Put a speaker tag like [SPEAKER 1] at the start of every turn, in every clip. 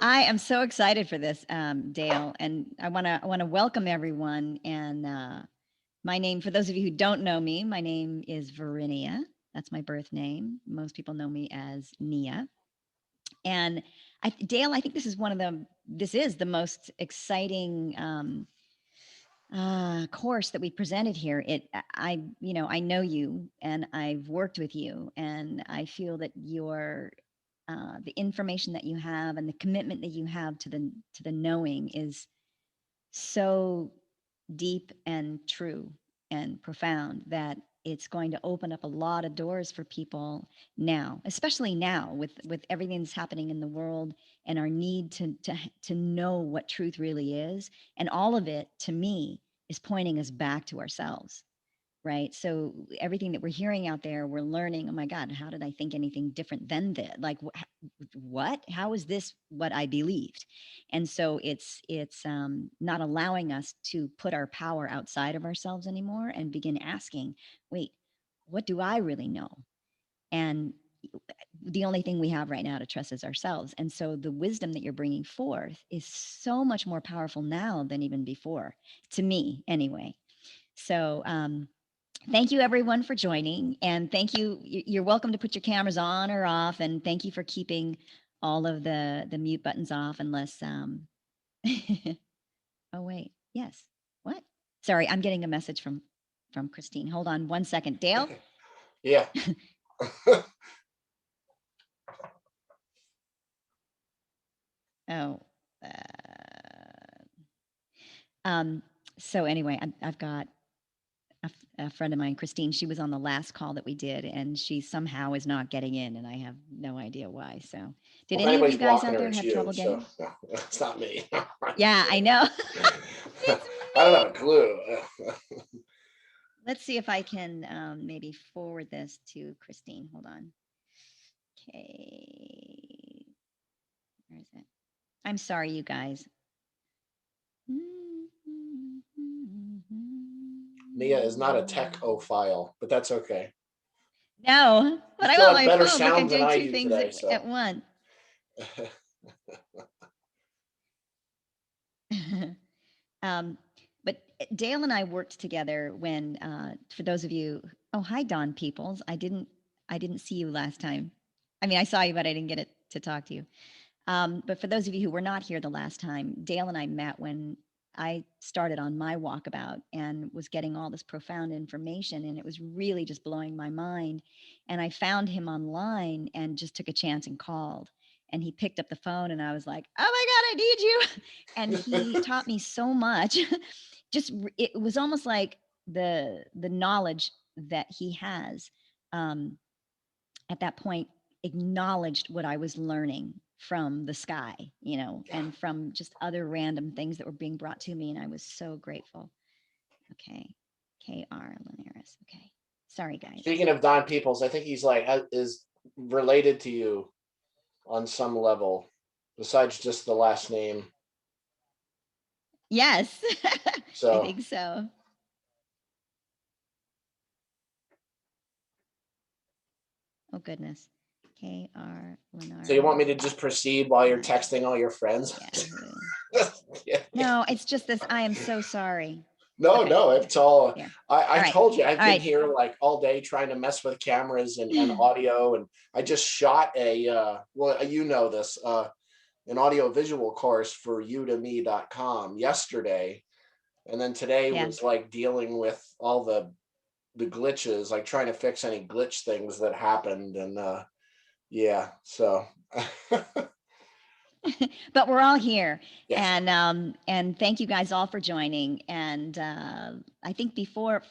[SPEAKER 1] I am so excited for this, Dale, and I want to welcome everyone. And my name, for those of you who don't know me, my name is Virenia. That's my birth name. Most people know me as Nia. And Dale, I think this is the most exciting course that we presented here. I know you, and I've worked with you, and I feel that the information that you have and the commitment that you have to the knowing is so deep and true and profound that it's going to open up a lot of doors for people now, especially now with everything that's happening in the world and our need to know what truth really is. And all of it, to me, is pointing us back to ourselves, right? So everything that we're hearing out there, we're learning, oh my God, how did I think anything different than this? Like what? How is this what I believed? And so it's not allowing us to put our power outside of ourselves anymore and begin asking, wait, what do I really know? And the only thing we have right now to trust is ourselves. And so the wisdom that you're bringing forth is so much more powerful now than even before, to me anyway. So thank you everyone for joining, and thank you. You're welcome to put your cameras on or off, and thank you for keeping all of the mute buttons off unless oh wait, yes. What? Sorry, I'm getting a message from Christine. Hold on one second. Dale?
[SPEAKER 2] Yeah.
[SPEAKER 1] Oh. So anyway, I've got a friend of mine, Christine. She was on the last call that we did, and she somehow is not getting in, and I have no idea why. So, did
[SPEAKER 2] Well, if
[SPEAKER 1] any of you
[SPEAKER 2] anybody's
[SPEAKER 1] guys
[SPEAKER 2] blocking
[SPEAKER 1] out
[SPEAKER 2] her,
[SPEAKER 1] there
[SPEAKER 2] it's
[SPEAKER 1] have
[SPEAKER 2] you.
[SPEAKER 1] trouble
[SPEAKER 2] So
[SPEAKER 1] getting?
[SPEAKER 2] no, it's not me.
[SPEAKER 1] Yeah, I know. It's
[SPEAKER 2] I don't have a
[SPEAKER 1] me.
[SPEAKER 2] clue.
[SPEAKER 1] Let's see if I can maybe forward this to Christine. Hold on. Okay. Where is it? I'm sorry, you guys.
[SPEAKER 2] Nia is not a tech-ophile, but that's okay.
[SPEAKER 1] No,
[SPEAKER 2] You
[SPEAKER 1] but I'm
[SPEAKER 2] still
[SPEAKER 1] on
[SPEAKER 2] have
[SPEAKER 1] my
[SPEAKER 2] better
[SPEAKER 1] phone. Look, I'm
[SPEAKER 2] sound than
[SPEAKER 1] doing
[SPEAKER 2] I
[SPEAKER 1] two
[SPEAKER 2] do
[SPEAKER 1] things
[SPEAKER 2] today,
[SPEAKER 1] at
[SPEAKER 2] so.
[SPEAKER 1] once. um, but Dale and I worked together when, for those of you, oh hi Don Peoples, I didn't see you last time. I mean, I saw you, but I didn't get it to talk to you. But for those of you who were not here the last time, Dale and I met when I started on my walkabout and was getting all this profound information, and it was really just blowing my mind. And I found him online and just took a chance and called. And he picked up the phone, and I was like, "Oh my God, I need you!" And he taught me so much. It was almost like the knowledge that he has um, at that point acknowledged what I was learning from the sky, and from just other random things that were being brought to me. And I was so grateful. Okay. K.R. Linares. Okay. Sorry, guys.
[SPEAKER 2] Speaking of Don Peoples, I think he's is related to you on some level, besides just the last name.
[SPEAKER 1] Yes, I
[SPEAKER 2] So
[SPEAKER 1] think so. Oh, goodness. K.R.
[SPEAKER 2] So you want me to
[SPEAKER 1] Linares.
[SPEAKER 2] just proceed while you're texting all your friends?
[SPEAKER 1] Yahoo.
[SPEAKER 2] Yeah.
[SPEAKER 1] No, it's just this. I am so sorry.
[SPEAKER 2] No,
[SPEAKER 1] Okay.
[SPEAKER 2] no, it's all.
[SPEAKER 1] Here.
[SPEAKER 2] I
[SPEAKER 1] All right.
[SPEAKER 2] told you I've
[SPEAKER 1] All
[SPEAKER 2] been
[SPEAKER 1] right.
[SPEAKER 2] here like all day trying to mess with cameras and audio, and I just shot you know this an audio visual course for udemy.com yesterday, and then today
[SPEAKER 1] Yeah.
[SPEAKER 2] was like dealing with all the glitches, like trying to fix any glitch things that happened, and yeah, so
[SPEAKER 1] But we're all here,
[SPEAKER 2] yes,
[SPEAKER 1] and thank you guys all for joining. And I think before,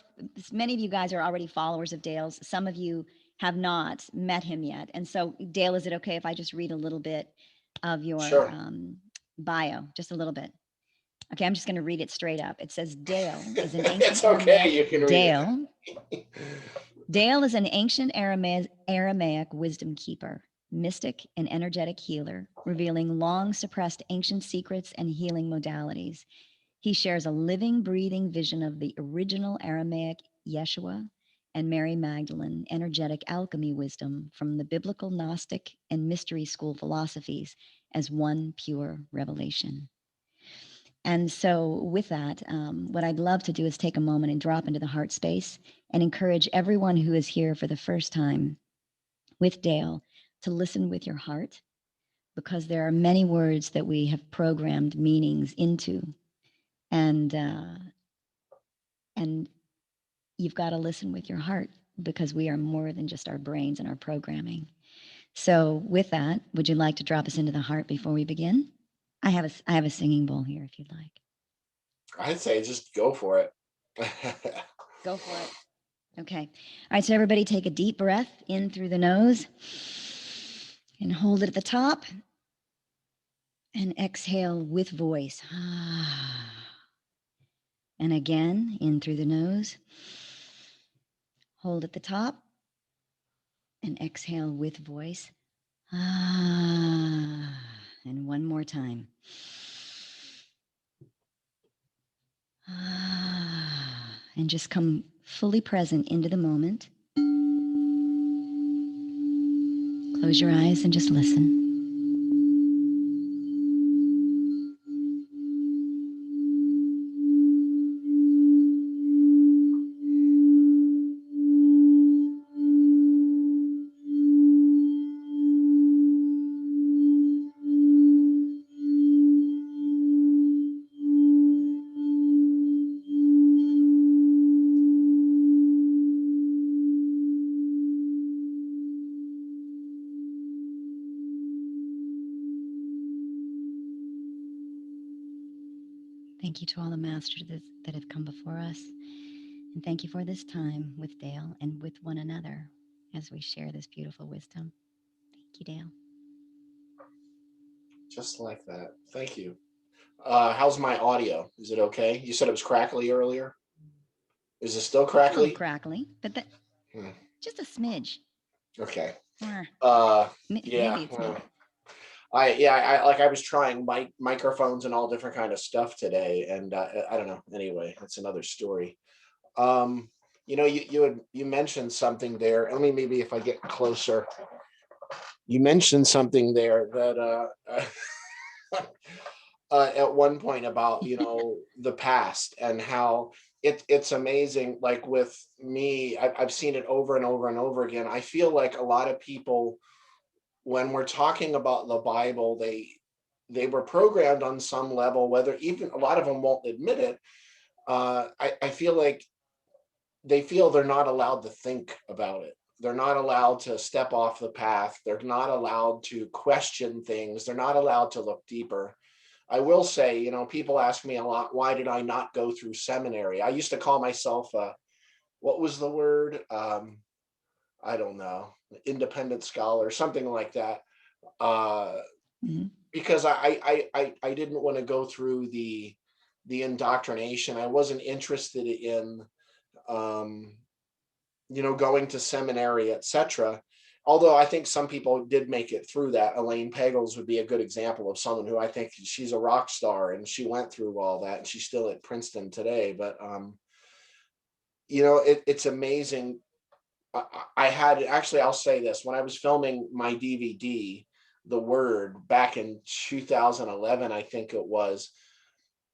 [SPEAKER 1] many of you guys are already followers of Dale's. Some of you have not met him yet. And so, Dale, is it okay if I just read a little bit of your
[SPEAKER 2] sure.
[SPEAKER 1] bio, just a little bit? Okay, I'm just going to read it straight up. It says Dale is an ancient
[SPEAKER 2] It's okay,
[SPEAKER 1] Aramaic.
[SPEAKER 2] you can read it.
[SPEAKER 1] Dale is an ancient Aramaic wisdom keeper, mystic, and energetic healer, revealing long suppressed ancient secrets and healing modalities. He shares a living, breathing vision of the original Aramaic Yeshua and Mary Magdalene energetic alchemy wisdom from the biblical Gnostic and mystery school philosophies as one pure revelation. And so, with that, what I'd love to do is take a moment and drop into the heart space and encourage everyone who is here for the first time with Dale to listen with your heart, because there are many words that we have programmed meanings into, and and you've got to listen with your heart, because we are more than just our brains and our programming. So, with that, would you like to drop us into the heart before we begin? I have a singing bowl here if you'd like.
[SPEAKER 2] I'd say just go for it.
[SPEAKER 1] Go for it. Okay. All right. So, everybody take a deep breath in through the nose and hold it at the top, and exhale with voice. And again, in through the nose, hold at the top, and exhale with voice. And one more time. And just come fully present into the moment. Close your eyes and just listen. Thank you to all the masters that have come before us. And thank you for this time with Dale and with one another as we share this beautiful wisdom. Thank you, Dale.
[SPEAKER 2] Just like that. Thank you. How's my audio? Is it okay? You said it was crackly earlier. Is it still
[SPEAKER 1] A little
[SPEAKER 2] crackly?
[SPEAKER 1] crackly, but just a smidge.
[SPEAKER 2] Okay.
[SPEAKER 1] Maybe
[SPEAKER 2] Yeah.
[SPEAKER 1] it's me.
[SPEAKER 2] I was trying microphones and all different kind of stuff today, and I don't know. Anyway, that's another story. You mentioned something there. Let me, maybe if I get closer. You mentioned something there that at one point about the past, and how it's amazing. Like with me, I've seen it over and over and over again. I feel like a lot of people, when we're talking about the Bible, they were programmed on some level, whether even a lot of them won't admit it. I feel like they feel they're not allowed to think about it. They're not allowed to step off the path. They're not allowed to question things. They're not allowed to look deeper. I will say, people ask me a lot, why did I not go through seminary? I used to call myself what was the word? I don't know, independent scholar, something like that. Because I didn't want to go through the indoctrination. I wasn't interested in going to seminary, etc. Although I think some people did make it through that. Elaine Pagels would be a good example of someone who, I think, she's a rock star and she went through all that, and she's still at Princeton today. But it's amazing. I had, actually, I'll say this: when I was filming my DVD, The Word, back in 2011, I think it was,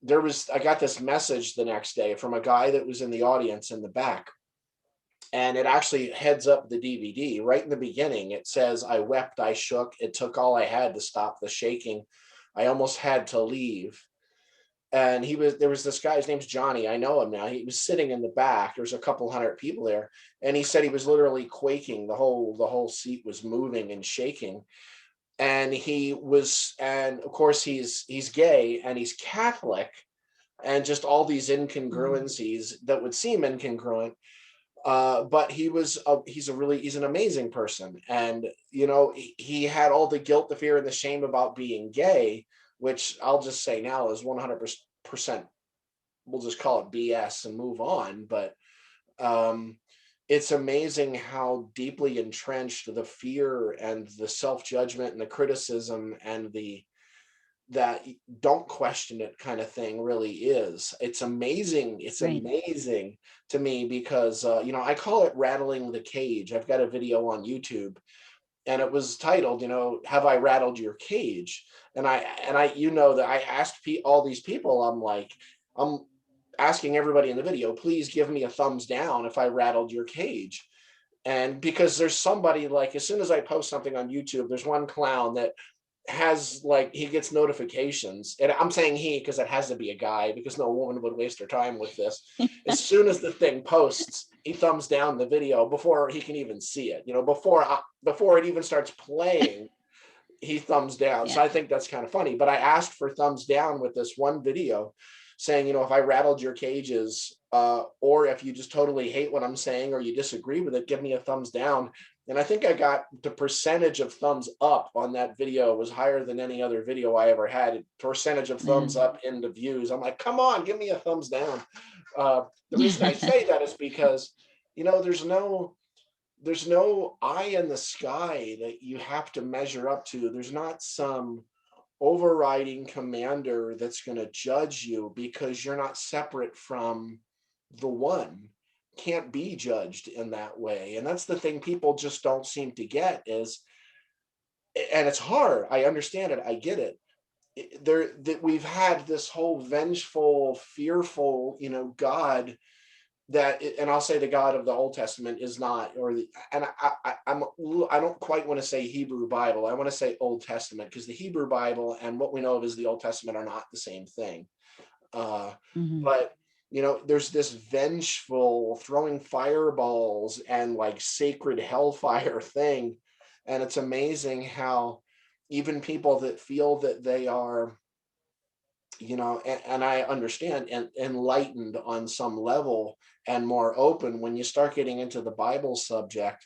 [SPEAKER 2] I got this message the next day from a guy that was in the audience in the back. And it actually heads up the DVD right in the beginning. It says, "I wept, I shook. It took all I had to stop the shaking. I almost had to leave." And there was this guy, his name's Johnny. I know him now. He was sitting in the back. There's a couple hundred people there. And he said he was literally quaking. The whole seat was moving and shaking. And and of course he's gay and he's Catholic, and just all these incongruencies that would seem incongruent. But he's an amazing person. And, he had all the guilt, the fear, and the shame about being gay, which I'll just say now is 100%, we'll just call it BS and move on. But it's amazing how deeply entrenched the fear and the self-judgment and the criticism and that don't question it kind of thing really is. It's amazing. It's right. Amazing to me because, I call it rattling the cage. I've got a video on YouTube and it was titled, "Have I rattled your cage?" And you know that I asked all these people, I'm asking everybody in the video, please give me a thumbs down if I rattled your cage. And because there's somebody, like, as soon as I post something on YouTube, there's one clown that has, like, he gets notifications, and I'm saying he because it has to be a guy, because no woman would waste her time with this. As soon as the thing posts, he thumbs down the video before he can even see it, before it even starts playing. He thumbs down.
[SPEAKER 1] Yeah.
[SPEAKER 2] So I think that's kind of funny. But I asked for thumbs down with this one video, saying, if I rattled your cages, or if you just totally hate what I'm saying or you disagree with it, give me a thumbs down. And I think I got the percentage of thumbs up on that video was higher than any other video I ever had. Percentage of thumbs up into views. I'm like, come on, give me a thumbs down. The reason I say that is because, there's no eye in the sky that you have to measure up to. There's not some overriding commander that's going to judge you, because you're not separate from the one. Can't be judged in that way. And that's the thing people just don't seem to get is, and it's hard. I understand it. I get it. That we've had this whole vengeful, fearful, God, and I'll say the God of the Old Testament is not, I don't quite want to say Hebrew Bible. I want to say Old Testament, because the Hebrew Bible and what we know of as the Old Testament are not the same thing. But there's this vengeful throwing fireballs and like sacred hellfire thing, and it's amazing how even people that feel that they are, and I understand, and enlightened on some level and more open, when you start getting into the Bible subject,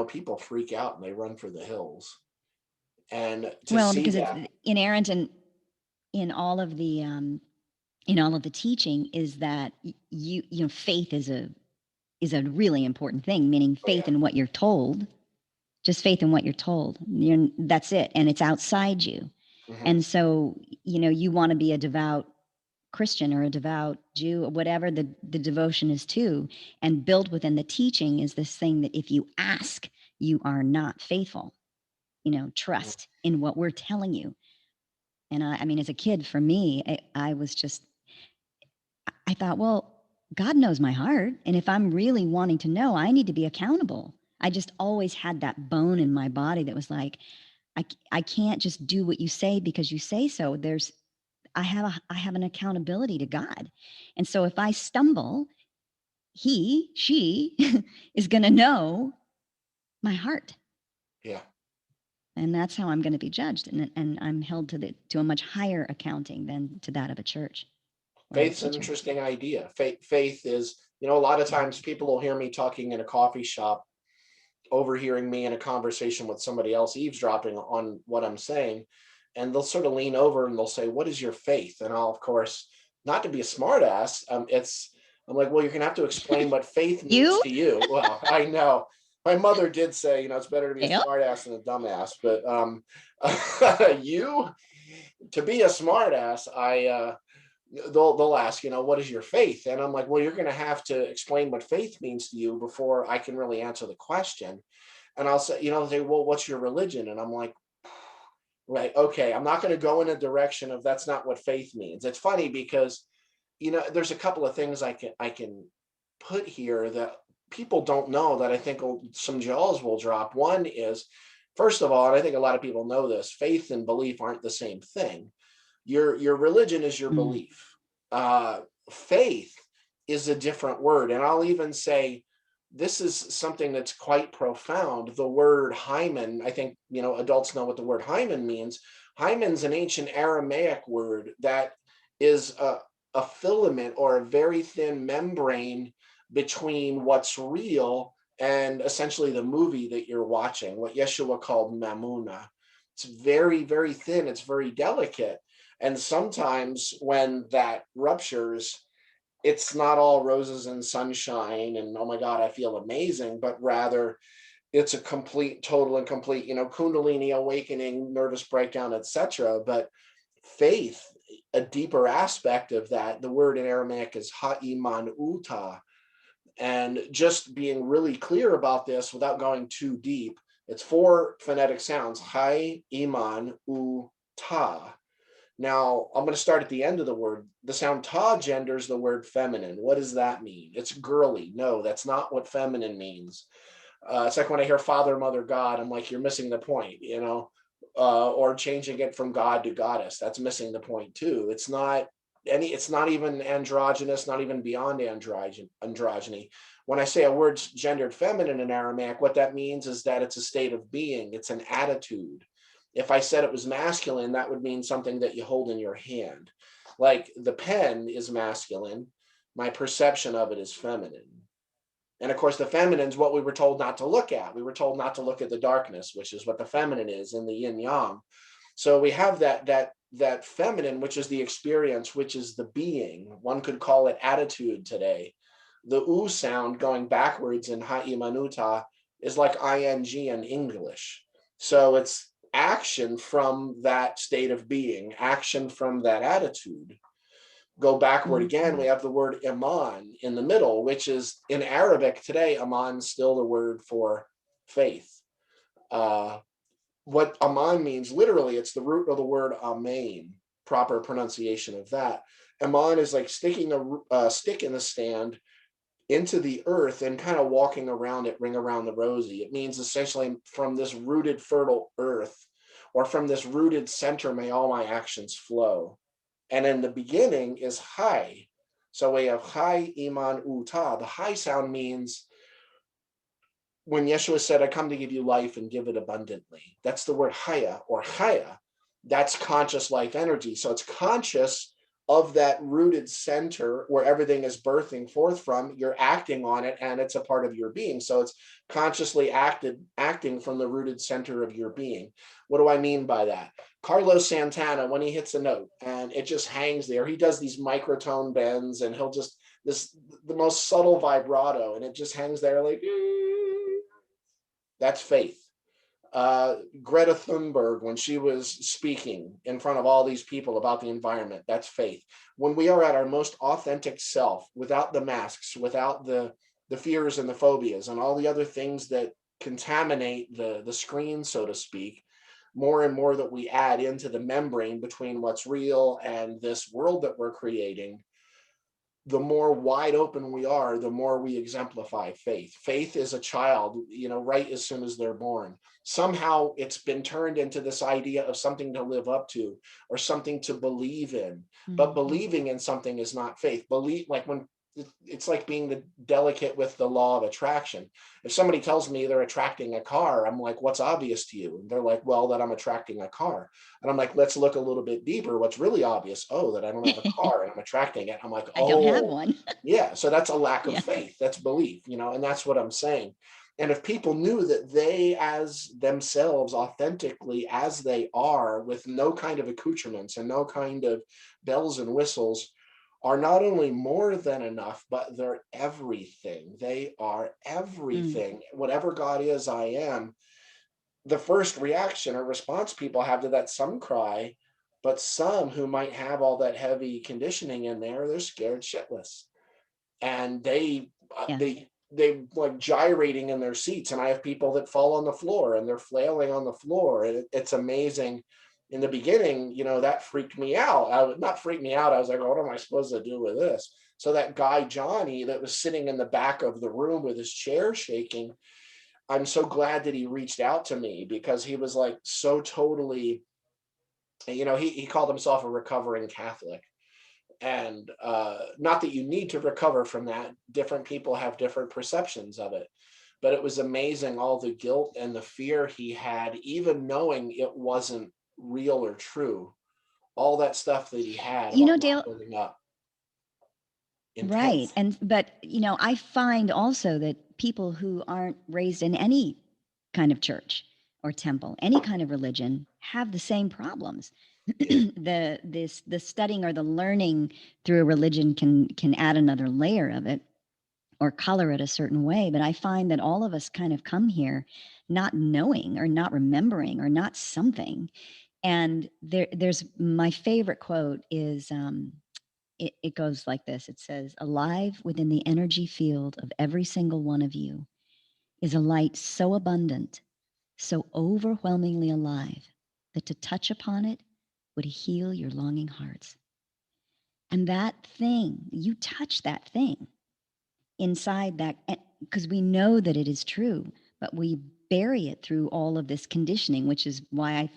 [SPEAKER 2] people freak out and they run for the hills. And to
[SPEAKER 1] Well,
[SPEAKER 2] see
[SPEAKER 1] because it's
[SPEAKER 2] that,
[SPEAKER 1] inerrant in all of the teaching is that faith is a really important thing, meaning
[SPEAKER 2] oh yeah,
[SPEAKER 1] faith in what you're told, just faith in what you're told. That's it, and it's outside you.
[SPEAKER 2] mm-hmm.
[SPEAKER 1] And so, you want to be a devout Christian or a devout Jew, or whatever the devotion is to, and built within the teaching is this thing that if you ask, you are not faithful.
[SPEAKER 2] Mm-hmm.
[SPEAKER 1] Trust in what we're telling you. And I mean, as a kid, for me, I was just, I thought, well, God knows my heart. And if I'm really wanting to know, I need to be accountable. I just always had that bone in my body that was like, I can't just do what you say because you say so. I have an accountability to God. And so if I stumble, she is going to know my heart.
[SPEAKER 2] Yeah.
[SPEAKER 1] And that's how I'm going to be judged. And I'm held to a much higher accounting than to that of a church.
[SPEAKER 2] Faith's an interesting idea. Faith is, a lot of times people will hear me talking in a coffee shop, overhearing me in a conversation with somebody else, eavesdropping on what I'm saying, and they'll sort of lean over and they'll say, "What is your faith?" And I'll, of course, not to be a smartass, I'm like, "Well, you're gonna have to explain what faith means
[SPEAKER 1] You?
[SPEAKER 2] to you." Well, I know my mother did say, it's better to be a
[SPEAKER 1] Dale?
[SPEAKER 2] smartass than a dumbass, but you, to be a smartass, they'll ask, what is your faith? And I'm like, well, you're going to have to explain what faith means to you before I can really answer the question. And I'll say, say, well, what's your religion? And I'm like, right, okay, I'm not going to go in a direction of that's not what faith means. It's funny because, there's a couple of things I can put here that people don't know that I think some jaws will drop. One is, first of all, and I think a lot of people know this, faith and belief aren't the same thing. Your religion is your belief. Faith is a different word. And I'll even say this is something that's quite profound. The word hymen, I think, adults know what the word hymen means. Hymen's an ancient Aramaic word that is a filament or a very thin membrane between what's real and essentially the movie that you're watching, what Yeshua called mamuna. It's very, very thin. It's very delicate. And sometimes when that ruptures, it's not all roses and sunshine and, oh my God, I feel amazing, but rather it's a complete, total and complete, Kundalini awakening, nervous breakdown, etc. But faith, a deeper aspect of that, the word in Aramaic is ha'iman uta. And just being really clear about this without going too deep, it's 4 phonetic sounds, hai, iman, u, ta. Now, I'm going to start at the end of the word. The sound ta genders the word feminine. What does that mean? It's girly. No, that's not what feminine means. It's like when I hear Father, Mother, God, I'm like, you're missing the point, or changing it from God to goddess. That's missing the point too. It's not even androgynous, not even beyond androgyny. When I say a word's gendered feminine in Aramaic, what that means is that it's a state of being, it's an attitude. If I said it was masculine, that would mean something that you hold in your hand. Like the pen is masculine, my perception of it is feminine. And of course, the feminine is what we were told not to look at. We were told not to look at the darkness, which is what the feminine is in the yin yang. So we have that feminine, which is the experience, which is the being. One could call it attitude today. The u sound going backwards in ha'imanuta is like ing in English. So it's action from that state of being, action from that attitude. Go backward again, we have the word iman in the middle, which is in Arabic today, iman's still the word for faith. What aman means, literally, it's the root of the word amen, proper pronunciation of that. Iman is like sticking a stick in the stand into the earth and kind of walking around it, ring around the rosy. It means essentially from this rooted, fertile earth, or from this rooted center, may all my actions flow. And in the beginning is high. So we have high, iman, uta. The high sound means when Yeshua said, I come to give you life and give it abundantly. That's the word haya or chaya. That's conscious life energy. So it's conscious of that rooted center where everything is birthing forth from. You're acting on it and it's a part of your being. So it's consciously acting from the rooted center of your being. What do I mean by that? Carlos Santana, when he hits a note and it just hangs there, he does these microtone bends and he'll just, the most subtle vibrato, and it just hangs there like, that's faith. Greta Thunberg, when she was speaking in front of all these people about the environment, that's faith. When we are at our most authentic self, without the masks, without the fears and the phobias and all the other things that contaminate the screen, so to speak, more and more that we add into the membrane between what's real and this world that we're creating, the more wide open we are, the more we exemplify faith. Faith is a child, right as soon as they're born. Somehow it's been turned into this idea of something to live up to or something to believe in. But believing in something is not faith. It's like being the delicate with the law of attraction. If somebody tells me they're attracting a car, I'm like, what's obvious to you? And they're like, well, that I'm attracting a car. And I'm like, let's look a little bit deeper. What's really obvious? Oh, that I don't have a car and I'm attracting it. I'm like,
[SPEAKER 1] I don't have
[SPEAKER 2] oh,
[SPEAKER 1] one.
[SPEAKER 2] yeah. So that's a lack of
[SPEAKER 1] Yeah.
[SPEAKER 2] faith. That's belief, and that's what I'm saying. And if people knew that they, as themselves, authentically as they are, with no kind of accoutrements and no kind of bells and whistles, are not only more than enough, but they're everything. They are everything. Whatever God is, I am. The first reaction or response people have to that, some cry, but some who might have all that heavy conditioning in there, they're scared shitless. And they like gyrating in their seats. And I have people that fall on the floor and they're flailing on the floor. And it's amazing. In the beginning, that freaked me out. Not freaked me out. I was like, what am I supposed to do with this? So that guy, Johnny, that was sitting in the back of the room with his chair shaking, I'm so glad that he reached out to me, because he was like so totally, he called himself a recovering Catholic. And not that you need to recover from that. Different people have different perceptions of it. But it was amazing, all the guilt and the fear he had, even knowing it wasn't real or true. All that stuff that he had about not
[SPEAKER 1] Dale,
[SPEAKER 2] living up.
[SPEAKER 1] right.
[SPEAKER 2] Intense.
[SPEAKER 1] But I find also that people who aren't raised in any kind of church or temple, any kind of religion, have the same problems. The studying or the learning through a religion can add another layer of it or color it a certain way. But I find that all of us kind of come here not knowing or not remembering or not something. And there's my favorite quote is it goes like this. It says, alive within the energy field of every single one of you is a light so abundant, so overwhelmingly alive, that to touch upon it would heal your longing hearts. And that thing, you touch that thing inside that, because we know that it is true, but we bury it through all of this conditioning, which is why I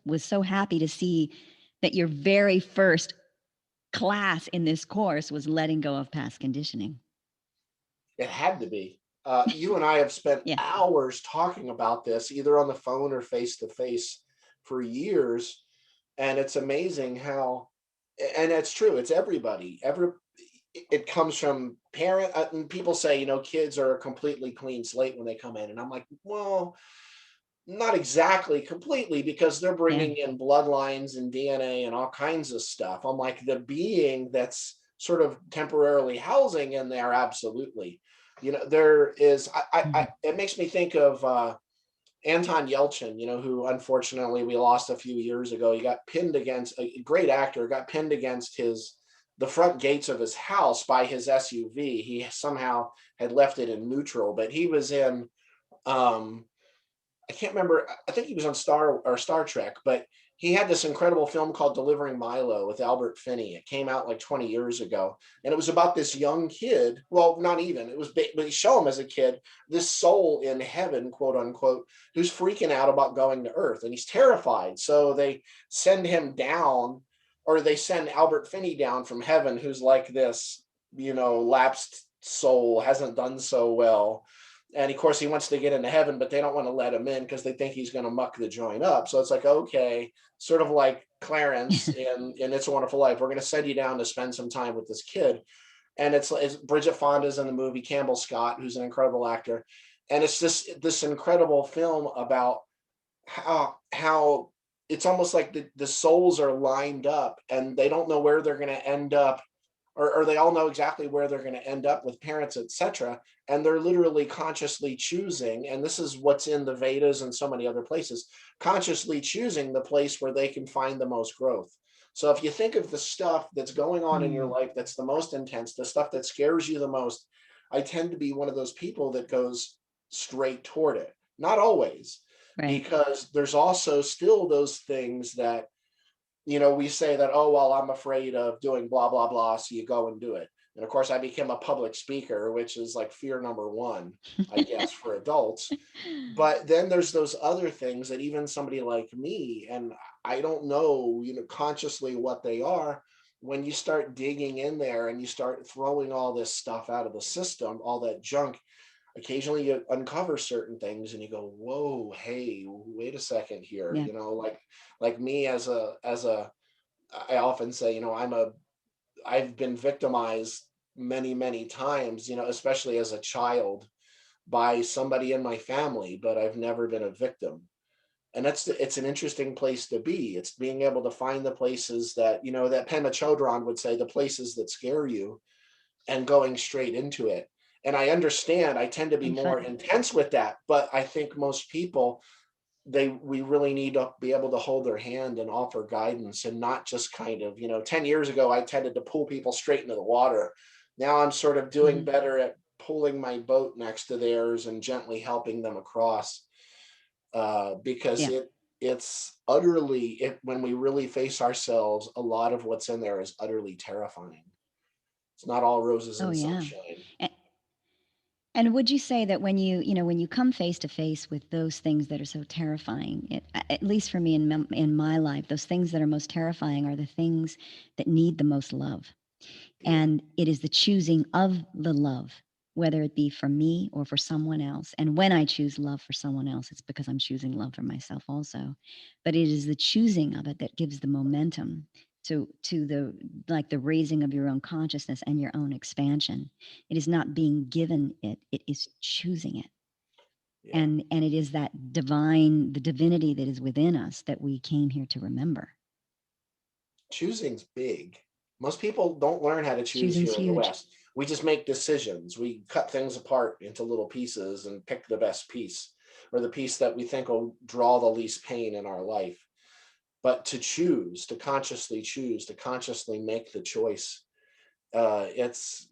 [SPEAKER 1] was so happy to see that your very first class in this course was letting go of past conditioning.
[SPEAKER 2] It had to be. You and I have spent
[SPEAKER 1] Yeah.
[SPEAKER 2] hours talking about this, either on the phone or face to face, for years, and it's amazing how, and it's true. It's everybody. It comes from parent. And people say, kids are a completely clean slate when they come in, and I'm like, well, not exactly completely, because they're
[SPEAKER 1] Yeah.
[SPEAKER 2] bringing in bloodlines and DNA and all kinds of stuff. I'm like, the being that's sort of temporarily housing in there, absolutely. There is. It makes me think of Anton Yelchin, who unfortunately we lost a few years ago. He got pinned against, a great actor, got pinned against the front gates of his house by his SUV. He somehow had left it in neutral, but he was in. I can't remember. I think he was on Star Trek, but he had this incredible film called Delivering Milo with Albert Finney. It came out like 20 years ago, and it was about this young kid. Well, not even. It was, but they show him as a kid, this soul in heaven, quote unquote, who's freaking out about going to Earth, and he's terrified. So they send him down, or they send Albert Finney down from heaven, who's like this, lapsed soul, hasn't done so well, and of course he wants to get into heaven, but they don't want to let him in because they think he's going to muck the joint up. So it's like, okay, sort of like Clarence in It's a Wonderful Life, we're going to send you down to spend some time with this kid. And it's Bridget Fonda's in the movie, Campbell Scott, who's an incredible actor, and it's this incredible film about how it's almost like the souls are lined up and they don't know where they're going to end up, or they all know exactly where they're going to end up with parents, etc. And they're literally consciously choosing, and this is what's in the Vedas and so many other places, consciously choosing the place where they can find the most growth. So if you think of the stuff that's going on in your life that's the most intense, the stuff that scares you the most, I tend to be one of those people that goes straight toward it. Not always,
[SPEAKER 1] Right.
[SPEAKER 2] because there's also still those things that, we say that, oh, well, I'm afraid of doing blah, blah, blah. So you go and do it. And of course, I became a public speaker, which is like fear number one, I guess, for adults. But then there's those other things that even somebody like me, and I don't know, consciously what they are. When you start digging in there and you start throwing all this stuff out of the system, all that junk, occasionally you uncover certain things and you go, whoa, hey, wait a second here.
[SPEAKER 1] Yeah.
[SPEAKER 2] Like me I often say, I've been victimized many, many times, especially as a child, by somebody in my family, but I've never been a victim. And it's an interesting place to be. It's being able to find the places that, that Pema Chodron would say, the places that scare you, and going straight into it. And I understand I tend to be
[SPEAKER 1] And
[SPEAKER 2] more
[SPEAKER 1] fun.
[SPEAKER 2] intense with that, but I think most people, we really need to be able to hold their hand and offer guidance, and not just kind of, 10 years ago I tended to pull people straight into the water. Now I'm sort of doing better at pulling my boat next to theirs and gently helping them across, because
[SPEAKER 1] Yeah.
[SPEAKER 2] it's utterly, when we really face ourselves, a lot of what's in there is utterly terrifying. It's not all roses
[SPEAKER 1] Oh,
[SPEAKER 2] and
[SPEAKER 1] yeah.
[SPEAKER 2] sunshine.
[SPEAKER 1] And would you say that when when you come face to face with those things that are so terrifying, at least for me in my life, those things that are most terrifying are the things that need the most love.
[SPEAKER 2] Yeah.
[SPEAKER 1] And it is the choosing of the love, whether it be for me or for someone else. And when I choose love for someone else, it's because I'm choosing love for myself also. But it is the choosing of it that gives the momentum to the, like, the raising of your own consciousness and your own expansion. It is not being given it, it is choosing it.
[SPEAKER 2] Yeah.
[SPEAKER 1] And it is that divine, the divinity that is within us that we came here to remember.
[SPEAKER 2] Choosing's big. Most people don't learn how to choose
[SPEAKER 1] Choosing's
[SPEAKER 2] here in the
[SPEAKER 1] huge.
[SPEAKER 2] West. We just make decisions. We cut things apart into little pieces and pick the best piece, or the piece that we think will draw the least pain in our life. But to choose, to consciously choose, to consciously make the choice, it's,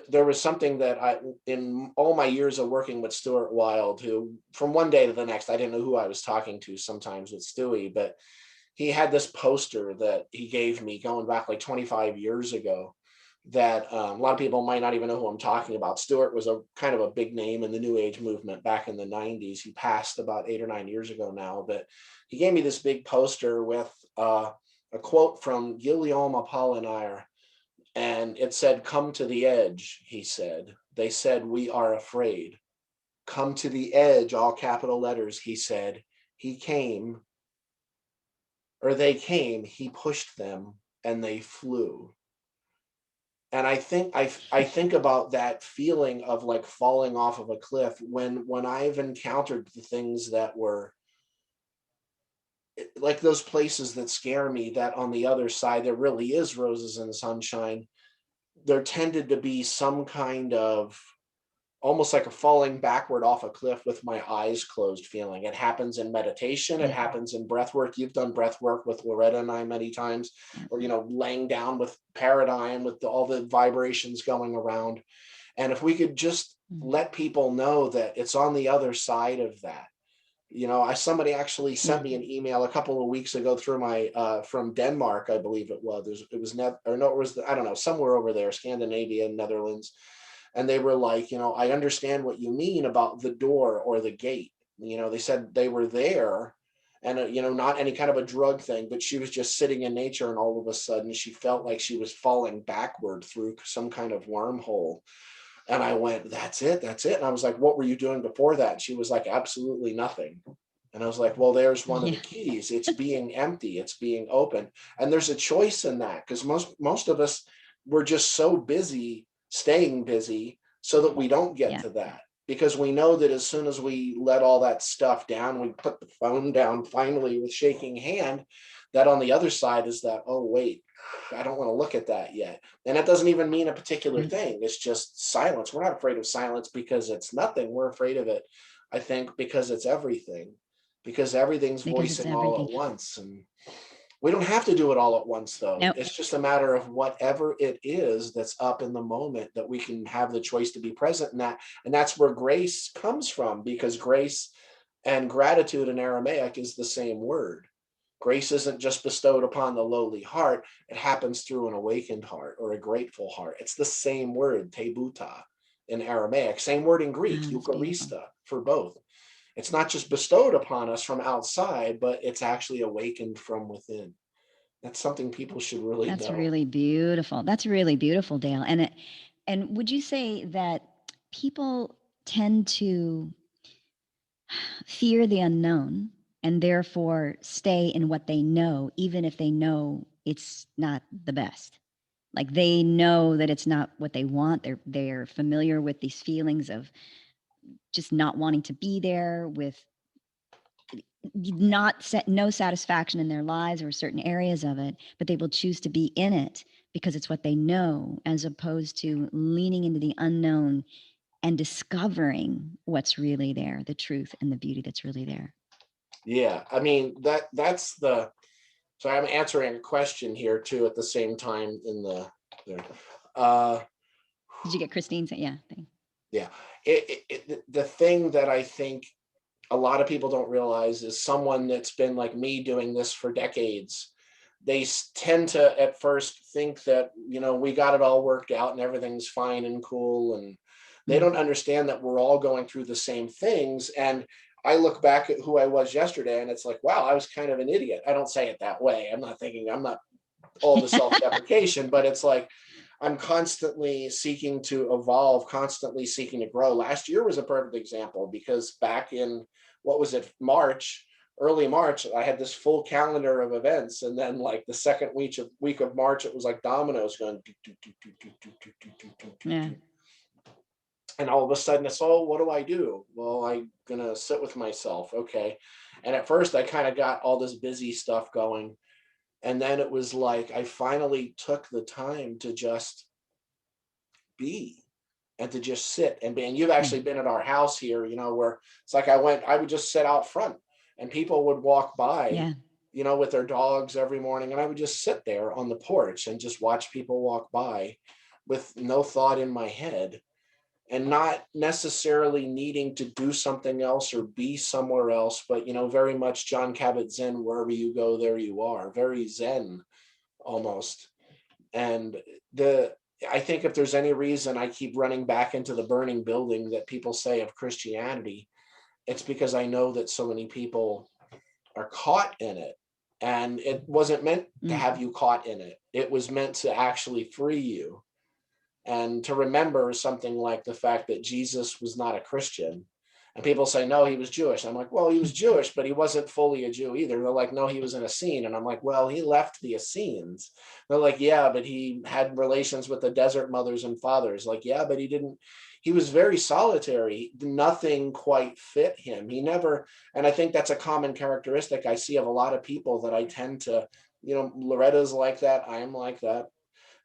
[SPEAKER 2] there was something that in all my years of working with Stuart Wilde, who from one day to the next, I didn't know who I was talking to sometimes with Stewie, but he had this poster that he gave me going back like 25 years ago that a lot of people might not even know who I'm talking about. Stewart was a kind of a big name in the New Age movement back in the 90s. He passed about 8 or 9 years ago now, but he gave me this big poster with a quote from Guillaume Apollinaire, and it said, "Come to the edge," he said. "They said we are afraid. Come to the edge," all capital letters, he said. He came, or they came, he pushed them, and they flew. And I think about that feeling of like falling off of a cliff when I've encountered the things that were like those places that scare me, that on the other side there really is roses and sunshine. There tended to be some kind of almost like a falling backward off a cliff with my eyes closed feeling. It happens in meditation. It
[SPEAKER 1] Yeah.
[SPEAKER 2] happens in breath work. You've done breath work with Loretta and I many times,
[SPEAKER 1] Yeah.
[SPEAKER 2] or, laying down with paradigm with all the vibrations going around. And if we could just let people know that it's on the other side of that. Somebody actually sent me an email a couple of weeks ago through my from Denmark, I believe it was. It was I don't know, somewhere over there, Scandinavia, Netherlands, and they were like, I understand what you mean about the door or the gate. They said they were there, and not any kind of a drug thing, but she was just sitting in nature, and all of a sudden she felt like she was falling backward through some kind of wormhole. And I went, that's it. And I was like, what were you doing before that? And she was like, absolutely nothing. And I was like, well, there's one of the keys. It's being empty. It's being open. And there's a choice in that, because most of us, we're just so busy staying busy so that we don't get to that. Because we know that as soon as we let all that stuff down, we put the phone down finally with shaking hand, that on the other side is that, oh, wait, I don't want to look at that yet. And that doesn't even mean a particular thing. It's just silence. We're not afraid of silence because it's nothing. We're afraid of it, I think, because it's everything, because everything's voicing all at once. And we don't have to do it all at once, though.
[SPEAKER 1] Nope.
[SPEAKER 2] It's just a matter of whatever it is that's up in the moment, that we can have the choice to be present in that. And that's where grace comes from, because grace and gratitude in Aramaic is the same word. Grace isn't just bestowed upon the lowly heart. It happens through an awakened heart or a grateful heart. It's the same word, tebuta, in Aramaic. Same word in Greek, eucharista, for both. It's not just bestowed upon us from outside, but it's actually awakened from within. That's something people should really know.
[SPEAKER 1] That's really beautiful. That's really beautiful, Dale. And would you say that people tend to fear the unknown and therefore stay in what they know, even if they know it's not the best? Like they know that it's not what they want. They're familiar with these feelings of just not wanting to be there, with no satisfaction in their lives or certain areas of it, but they will choose to be in it because it's what they know, as opposed to leaning into the unknown and discovering what's really there, the truth and the beauty that's really there.
[SPEAKER 2] Yeah, I mean, that's the, so I'm answering a question here too at the same time in the
[SPEAKER 1] Did you get Christine's? Yeah.
[SPEAKER 2] Yeah. The thing that I think a lot of people don't realize is, someone that's been like me doing this for decades, they tend to at first think that, we got it all worked out and everything's fine and cool. And they don't understand that we're all going through the same things. And I look back at who I was yesterday, and it's like, wow, I was kind of an idiot. I don't say it that way. I'm not all the self-deprecation, but it's like, I'm constantly seeking to evolve, constantly seeking to grow. Last year was a perfect example, because back in, what was it, early March, I had this full calendar of events. And then like the second week of March, it was like dominoes going.
[SPEAKER 1] Yeah.
[SPEAKER 2] And all of a sudden it's, oh, what do I do? Well, I'm going to sit with myself. Okay. And at first I kind of got all this busy stuff going. And then it was like, I finally took the time to just be, and to just sit and be. And you've actually been at our house here, where it's like, I would just sit out front, and people would walk by, with their dogs every morning. And I would just sit there on the porch and just watch people walk by with no thought in my head. and not necessarily needing to do something else or be somewhere else, but, very much John Kabat-Zinn, wherever you go, there you are, very Zen almost. And I think if there's any reason I keep running back into the burning building that people say of Christianity, it's because I know that so many people are caught in it. And it wasn't meant to have you caught in it. It was meant to actually free you and to remember something like the fact that Jesus was not a Christian. And people say, no, he was Jewish. I'm like, well, he was Jewish, but he wasn't fully a Jew either. They're like, no, he was an Essene. And I'm like, well, he left the Essenes. They're like, yeah, but he had relations with the desert mothers and fathers. Like, yeah, but he was very solitary. Nothing quite fit him. He never, and I think that's a common characteristic I see of a lot of people that I tend to, Loretta's like that. I am like that.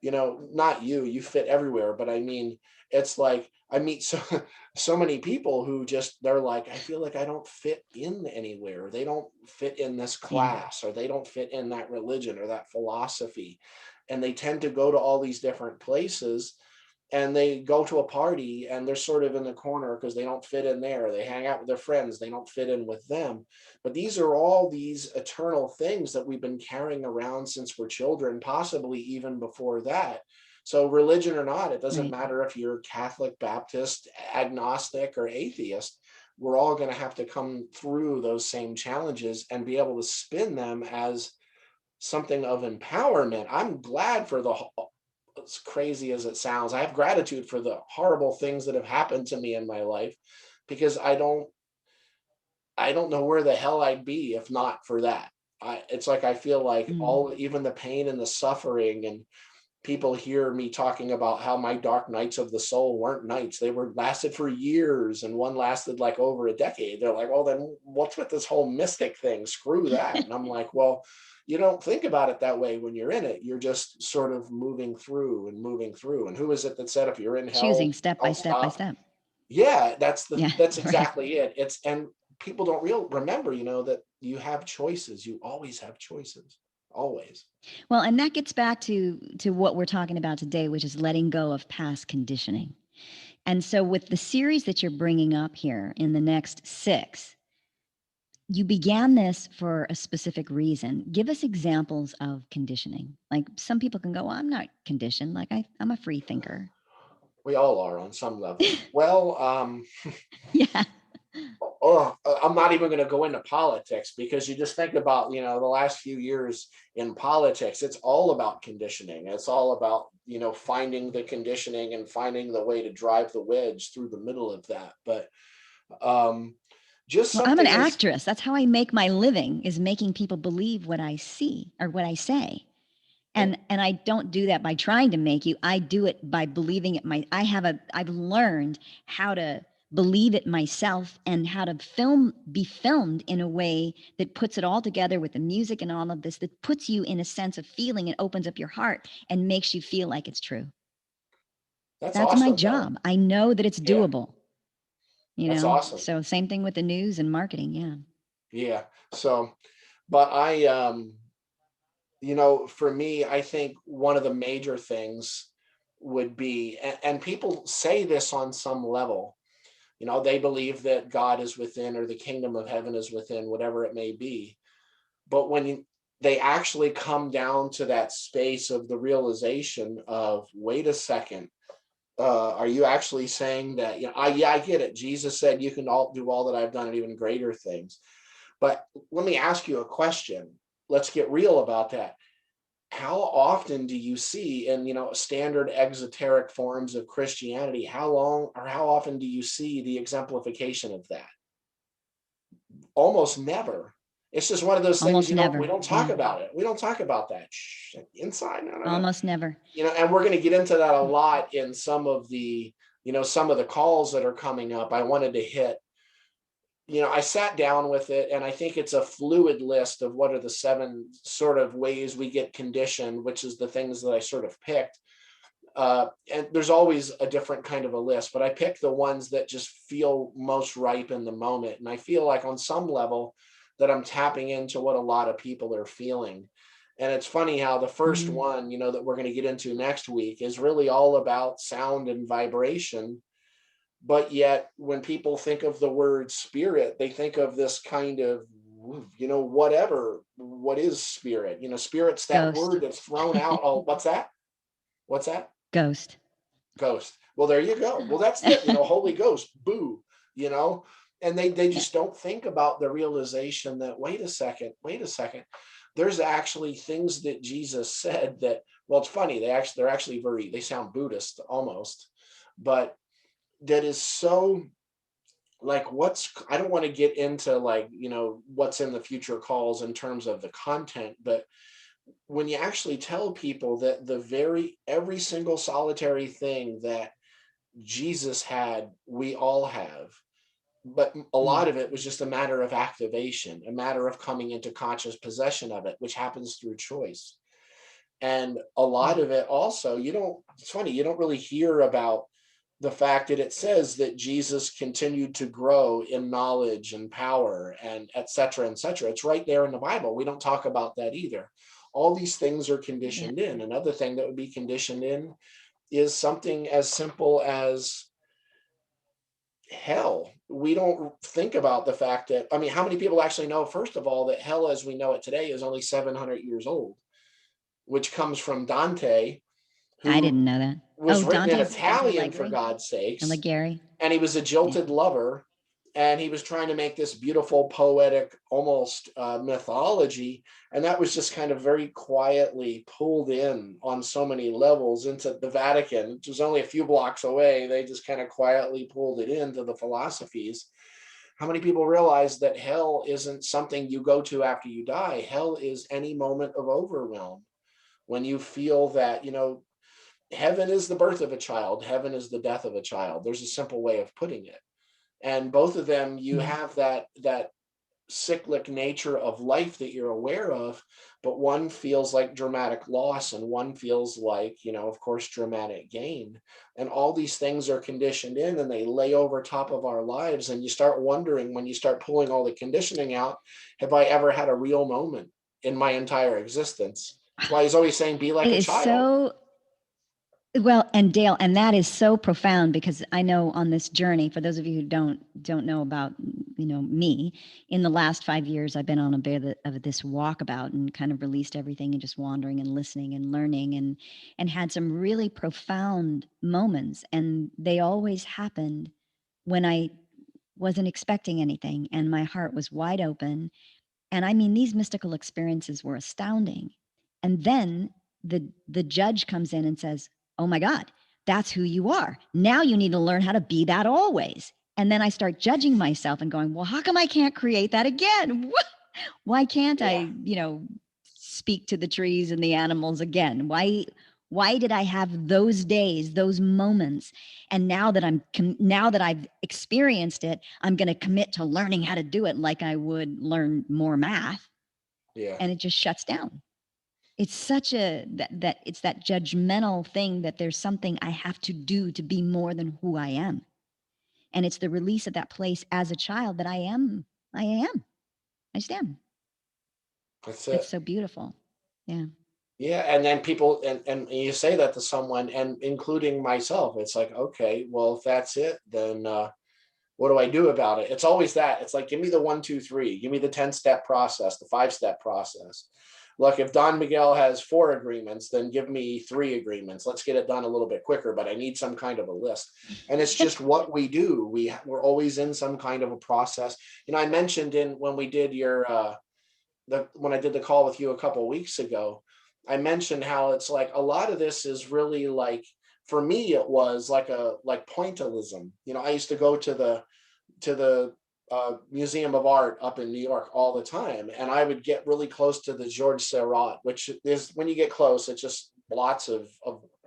[SPEAKER 2] Not you fit everywhere, but I mean, it's like I meet so many people who they're like, I feel like I don't fit in anywhere. They don't fit in this class, or they don't fit in that religion or that philosophy. And they tend to go to all these different places, and they go to a party and they're sort of in the corner because they don't fit in there. They hang out with their friends, they don't fit in with them. But these are all these eternal things that we've been carrying around since we're children, possibly even before that. So religion or not, it doesn't matter if you're Catholic, Baptist, agnostic, or atheist. We're all going to have to come through those same challenges and be able to spin them as something of empowerment. I'm glad for as crazy as it sounds, I have gratitude for the horrible things that have happened to me in my life, because I don't know where the hell I'd be if not for that. It's like I feel like even the pain and the suffering, and people hear me talking about how my dark nights of the soul weren't nights, they were lasted for years, and one lasted like over a decade. They're like, oh, then what's with this whole mystic thing? Screw that. And I'm like, well, you don't think about it that way when you're in it. You're just sort of moving through and moving through. And who is it that said, if you're in hell,
[SPEAKER 1] Choosing step by
[SPEAKER 2] don't
[SPEAKER 1] step by
[SPEAKER 2] stop?
[SPEAKER 1] step.
[SPEAKER 2] Yeah,
[SPEAKER 1] Yeah,
[SPEAKER 2] that's
[SPEAKER 1] right.
[SPEAKER 2] exactly it. And people don't remember, that you have choices. You always have choices. Always.
[SPEAKER 1] Well, and that gets back to what we're talking about today, which is letting go of past conditioning. And so, with the series that you're bringing up here in the next 6, you began this for a specific reason. Give us examples of conditioning. Like some people can go, well, I'm not conditioned. Like I'm a free thinker.
[SPEAKER 2] We all are on some level. Well,
[SPEAKER 1] Yeah.
[SPEAKER 2] I'm not even going to go into politics, because you just think about, the last few years in politics, it's all about conditioning. It's all about, finding the conditioning and finding the way to drive the wedge through the middle of that. But just
[SPEAKER 1] Well, I'm an
[SPEAKER 2] something is,
[SPEAKER 1] actress. That's how I make my living, is making people believe what I see or what I say.
[SPEAKER 2] and
[SPEAKER 1] And I don't do that by trying to make you. I do it by believing it. I've learned how to believe it myself, and how to be filmed in a way that puts it all together with the music and all of this, that puts you in a sense of feeling and opens up your heart and makes you feel like it's true.
[SPEAKER 2] that's
[SPEAKER 1] That's my
[SPEAKER 2] awesome though.
[SPEAKER 1] job. I know that it's
[SPEAKER 2] Yeah,
[SPEAKER 1] doable,
[SPEAKER 2] that's awesome.
[SPEAKER 1] So same thing with the news and marketing. Yeah.
[SPEAKER 2] Yeah. So, but for me, I think one of the major things would be, and people say this on some level, they believe that God is within, or the kingdom of heaven is within, whatever it may be. But when they actually come down to that space of the realization of, wait a second, are you actually saying that, I get it. Jesus said, you can all do all that I've done and even greater things. But let me ask you a question. Let's get real about that. How often do you see in, standard exoteric forms of Christianity, how often do you see the exemplification of that? Almost never. It's just one of those things,
[SPEAKER 1] Almost
[SPEAKER 2] we
[SPEAKER 1] never.
[SPEAKER 2] don't talk
[SPEAKER 1] Yeah.
[SPEAKER 2] about it. We don't talk about that. Inside, no, no, no.
[SPEAKER 1] Almost never.
[SPEAKER 2] And we're going to get into that a lot in some of the, some of the calls that are coming up. I wanted to hit, I sat down with it, and I think it's a fluid list of what are the 7 sort of ways we get conditioned, which is the things that I sort of picked. And there's always a different kind of a list, but I picked the ones that just feel most ripe in the moment. And I feel like on some level that I'm tapping into what a lot of people are feeling. And it's funny how the first one, that we're going to get into next week is really all about sound and vibration. But yet when people think of the word spirit, they think of this kind of, whatever. What is spirit? Spirit's that
[SPEAKER 1] Ghost.
[SPEAKER 2] word that's thrown out all. What's that? What's that?
[SPEAKER 1] Ghost.
[SPEAKER 2] Ghost. Well, there you go. Well, that's it. Holy Ghost, boo. you know and they
[SPEAKER 1] Yeah.
[SPEAKER 2] just don't think about the realization that, wait a second, there's actually things that Jesus said that, well, it's funny, they're actually they sound Buddhist almost, but that is so, like, I don't want to get into, like, what's in the future calls in terms of the content, but when you actually tell people that every single solitary thing that Jesus had, we all have, but a
[SPEAKER 1] Mm.
[SPEAKER 2] lot of it was just a matter of activation, a matter of coming into conscious possession of it, which happens through choice. And a lot
[SPEAKER 1] Mm.
[SPEAKER 2] of it also, it's funny, you don't really hear about the fact that it says that Jesus continued to grow in knowledge and power and et cetera, et cetera. It's right there in the Bible. We don't talk about that either. All these things are
[SPEAKER 1] Yeah.
[SPEAKER 2] conditioned in. Another thing that would be conditioned in is something as simple as hell. We don't think about the fact that, I mean, how many people actually know, first of all, that hell as we know it today is only 700 years old, which comes from Dante,
[SPEAKER 1] I
[SPEAKER 2] who
[SPEAKER 1] didn't know that.
[SPEAKER 2] was
[SPEAKER 1] Oh,
[SPEAKER 2] written in
[SPEAKER 1] Dante's
[SPEAKER 2] Italian, for
[SPEAKER 1] Allegri.
[SPEAKER 2] God's sakes,
[SPEAKER 1] Alighieri.
[SPEAKER 2] and he was a
[SPEAKER 1] Yeah.
[SPEAKER 2] jilted lover, and he was trying to make this beautiful, poetic, almost mythology, and that was just kind of very quietly pulled in on so many levels into the Vatican, which was only a few blocks away. They just kind of quietly pulled it into the philosophies. How many people realize that hell isn't something you go to after you die? Hell is any moment of overwhelm, when you feel that, heaven is the birth of a child, heaven is the death of a child. There's a simple way of putting it. And both of them, you
[SPEAKER 1] Mm.
[SPEAKER 2] have that cyclic nature of life that you're aware of, but one feels like dramatic loss and one feels like, of course, dramatic gain. And all these things are conditioned in, and they lay over top of our lives. And you start wondering, when you start pulling all the conditioning out, have I ever had a real moment in my entire existence? That's why he's always saying, be like
[SPEAKER 1] It
[SPEAKER 2] a
[SPEAKER 1] is
[SPEAKER 2] child.
[SPEAKER 1] so well, and Dale, and that is so profound, because I know on this journey, for those of you who don't know about, me, in the last 5 years, I've been on a bit of this walkabout and kind of released everything and just wandering and listening and learning, and had some really profound moments, and they always happened when I wasn't expecting anything and my heart was wide open. And I mean, these mystical experiences were astounding. And then the judge comes in and says, "Oh my God, that's who you are. Now you need to learn how to be that always." And then I start judging myself and going, "Well, how come I can't create that again? Why can't
[SPEAKER 2] Yeah.
[SPEAKER 1] I, speak to the trees and the animals again? Why did I have those days, those moments? And now that I've experienced it, I'm going to commit to learning how to do it like I would learn more math."
[SPEAKER 2] Yeah.
[SPEAKER 1] And it just shuts down. It's such a that it's that judgmental thing that there's something I have to do to be more than who I am. And it's the release of that place as a child that I am. I am. I just am.
[SPEAKER 2] That's
[SPEAKER 1] It's
[SPEAKER 2] it.
[SPEAKER 1] so beautiful. Yeah.
[SPEAKER 2] Yeah, and then people, and you say that to someone, and including myself, it's like, okay, well, if that's it, then what do I do about it? It's always that. It's like, give me the 1, 2, 3, give me the 10-step process, the 5-step process. Look, if Don Miguel has 4 agreements, then give me 3 agreements. Let's get it done a little bit quicker, but I need some kind of a list. And it's just what we do. We're always in some kind of a process. I mentioned when we did when I did the call with you a couple of weeks ago, I mentioned how it's like a lot of this is really like, for me, it was like pointillism. I used to go to the Museum of Art up in New York all the time, and I would get really close to the Georges Seurat, which is, when you get close, it's just lots of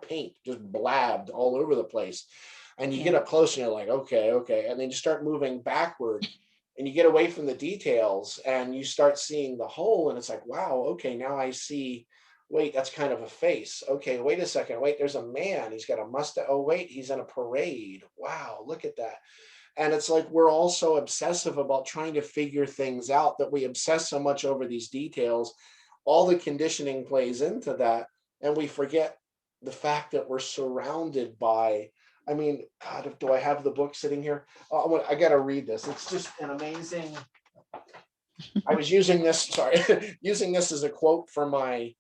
[SPEAKER 2] paint just blabbed all over the place. And you
[SPEAKER 1] Yeah.
[SPEAKER 2] get up close and you're like, okay, okay. And then you start moving backward and you get away from the details and you start seeing the whole. And it's like, wow, okay, now I see, wait, that's kind of a face. Okay, wait a second. Wait, there's a man. He's got a mustache. Oh, wait, he's in a parade. Wow, look at that. And it's like, we're all so obsessive about trying to figure things out that we obsess so much over these details. All the conditioning plays into that. And we forget the fact that we're surrounded by I mean, God, do I have the book sitting here? Oh, I got to read this. It's just an amazing. I was using this, sorry, using this as a quote for my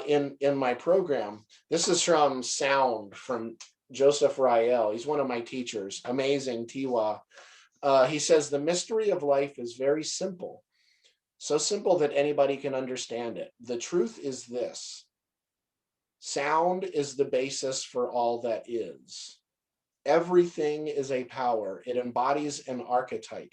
[SPEAKER 2] in my program. This is from Sound from Joseph Rael. He's one of my teachers. Amazing, Tiwa. He says the mystery of life is very simple, so simple that anybody can understand it. The truth is this: sound is the basis for all that is. Everything is a power. It embodies an archetype.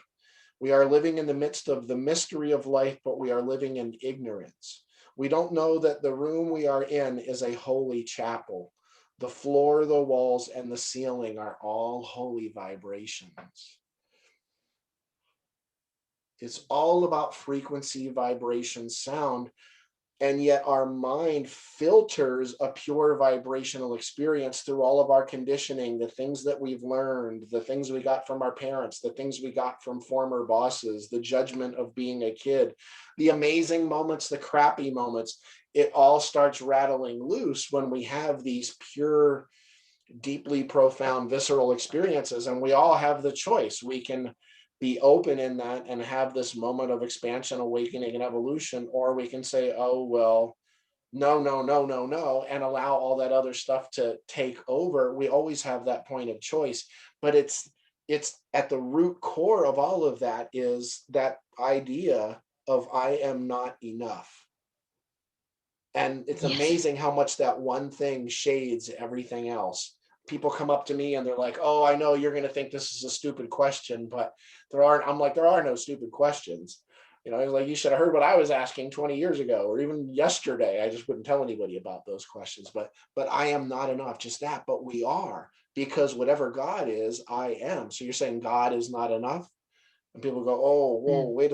[SPEAKER 2] We are living in the midst of the mystery of life, but we are living in ignorance. We don't know that the room we are in is a holy chapel. The floor, the walls, and the ceiling are all holy vibrations. It's all about frequency, vibration, sound. And yet our mind filters a pure vibrational experience through all of our conditioning, the things that we've learned, the things we got from our parents, the things we got from former bosses, the judgment of being a kid, the amazing moments, the crappy moments. It all starts rattling loose when we have these pure, deeply profound, visceral experiences. And we all have the choice. We can be open in that and have this moment of expansion, awakening, and evolution, or we can say, oh, well, no, no, no, no, no, and allow all that other stuff to take over. We always have that point of choice, but it's at the root core of all of that is that idea of I am not enough. And it's
[SPEAKER 1] Yes.
[SPEAKER 2] amazing how much that one thing shades everything else. People come up to me and they're like, oh, I know you're going to think this is a stupid question, but I'm like, there are no stupid questions. You know, it's like, you should have heard what I was asking 20 years ago, or even yesterday. I just wouldn't tell anybody about those questions, but I am not enough, just that, but we are, because whatever God is, I am. So you're saying God is not enough? And people go, oh, whoa,
[SPEAKER 1] Mm.
[SPEAKER 2] wait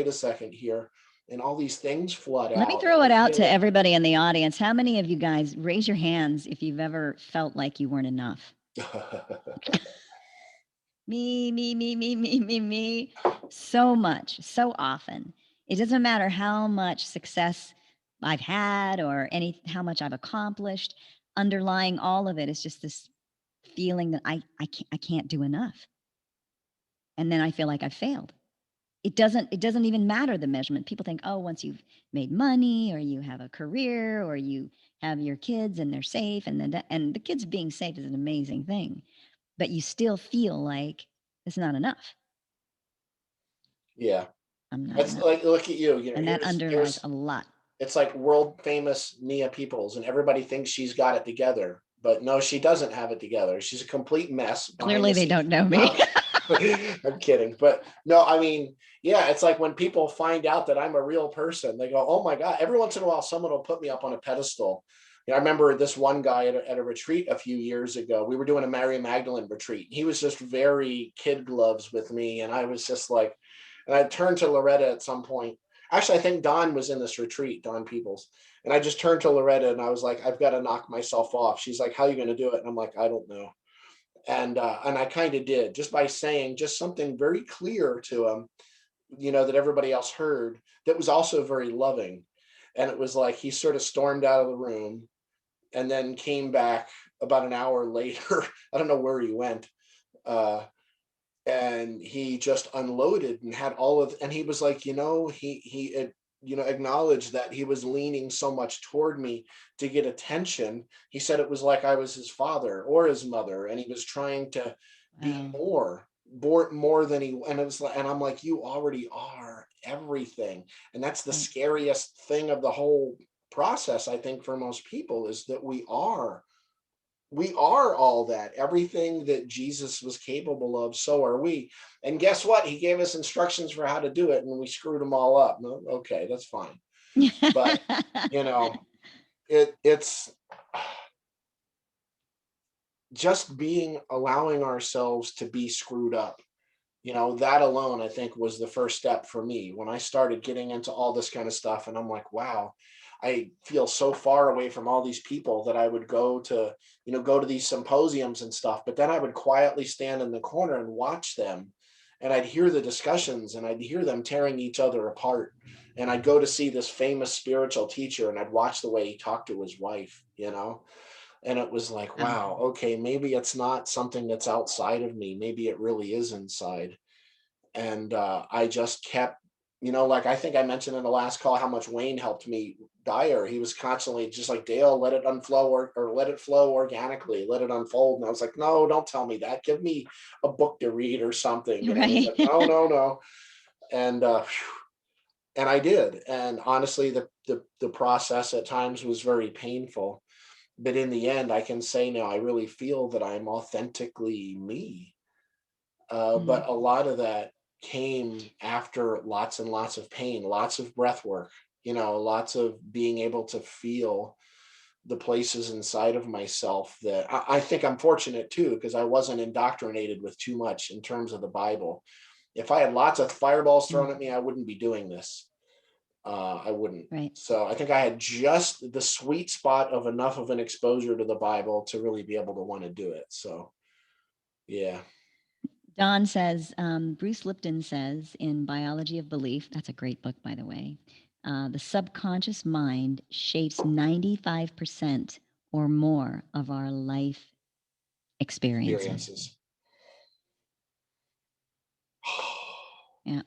[SPEAKER 2] a second here. And all these things flood
[SPEAKER 1] Let me
[SPEAKER 2] out.
[SPEAKER 1] throw
[SPEAKER 2] And
[SPEAKER 1] it
[SPEAKER 2] I
[SPEAKER 1] out
[SPEAKER 2] feel
[SPEAKER 1] to
[SPEAKER 2] like,
[SPEAKER 1] everybody in the audience. How many of you guys raise your hands if you've ever felt like you weren't enough? Me. So much, so often. It doesn't matter how much success I've had or how much I've accomplished. Underlying all of it is just this feeling that I can't do enough. And then I feel like I've failed. It doesn't even matter the measurement. People think, oh, once you've made money or you have a career or you have your kids and they're safe, and the kids being safe is an amazing thing, but you still feel like it's not enough.
[SPEAKER 2] yeah,
[SPEAKER 1] I'm not
[SPEAKER 2] it's
[SPEAKER 1] enough.
[SPEAKER 2] like, look at you. You know,
[SPEAKER 1] And that underlies
[SPEAKER 2] here's
[SPEAKER 1] a lot.
[SPEAKER 2] it's like world famous Nia Peeples, and everybody thinks she's got it together, but no, she doesn't have it together. She's a complete mess behind
[SPEAKER 1] Clearly,
[SPEAKER 2] the
[SPEAKER 1] they
[SPEAKER 2] scenes.
[SPEAKER 1] don't know
[SPEAKER 2] No,
[SPEAKER 1] me.
[SPEAKER 2] I'm kidding, but no, I mean, yeah, it's like when people find out that I'm a real person, they go, "Oh my God!" Every once in a while, someone will put me up on a pedestal. You know, I remember this one guy at a retreat a few years ago. We were doing a Mary Magdalene retreat. He was just very kid gloves with me, and I was just like, and I turned to Loretta at some point. Actually, I think Don was in this retreat, Don Peeples. And I just turned to Loretta and I was like, I've got to knock myself off. She's like, how are you going to do it? And I'm like, I don't know. And I kind of did, just by saying just something very clear to him, you know, that everybody else heard, that was also very loving. And it was like he sort of stormed out of the room and then came back about an hour later. I don't know where he went. Uh, and he just unloaded and had all of, and he was like, you know, he had, you know, acknowledged that he was leaning so much toward me to get attention. He said it was like I was his father or his mother, and he was trying to be
[SPEAKER 1] Wow.
[SPEAKER 2] more than he, and it was like, and I'm like, you already are everything. And that's the
[SPEAKER 1] Right.
[SPEAKER 2] scariest thing of the whole process, I think, for most people, is that we are all that. Everything that Jesus was capable of, so are we. And guess what? He gave us instructions for how to do it, and we screwed them all up. No, okay, that's fine. But you know, it's just being, allowing ourselves to be screwed up. You know, that alone, I think, was the first step for me when I started getting into all this kind of stuff. And I'm like, wow, I feel so far away from all these people that I would go to, you know, go to these symposiums and stuff. But then I would quietly stand in the corner and watch them. And I'd hear the discussions and I'd hear them tearing each other apart. And I'd go to see this famous spiritual teacher and I'd watch the way he talked to his wife, you know, And it was like,
[SPEAKER 1] Oh,
[SPEAKER 2] wow, okay, maybe it's not something that's outside of me. Maybe it really is inside. And I just kept, like I think I mentioned in the last call how much Wayne helped me Dyer. He was constantly just like, Dale, let it unflow or let it flow organically, let it unfold. And I was like, no, don't tell me that. Give me a book to read or something. And he's
[SPEAKER 1] right.
[SPEAKER 2] like, no, no, no. And and I did. And honestly, the process at times was very painful. But in the end, I can say now I really feel that I'm authentically me.
[SPEAKER 1] Mm,
[SPEAKER 2] But a lot of that came after lots and lots of pain, lots of breath work, lots of being able to feel the places inside of myself that I think I'm fortunate too, because I wasn't indoctrinated with too much in terms of the Bible. If I had lots of fireballs thrown
[SPEAKER 1] mm,
[SPEAKER 2] at me, I wouldn't be doing this. I wouldn't.
[SPEAKER 1] right.
[SPEAKER 2] So I think I had just the sweet spot of enough of an exposure to the Bible to really be able to want to do it. So yeah.
[SPEAKER 1] Don says, Bruce Lipton says in Biology of Belief, that's a great book, by the way, the subconscious mind shapes 95% or more of our life experiences.
[SPEAKER 2] Experiences.
[SPEAKER 1] Yeah.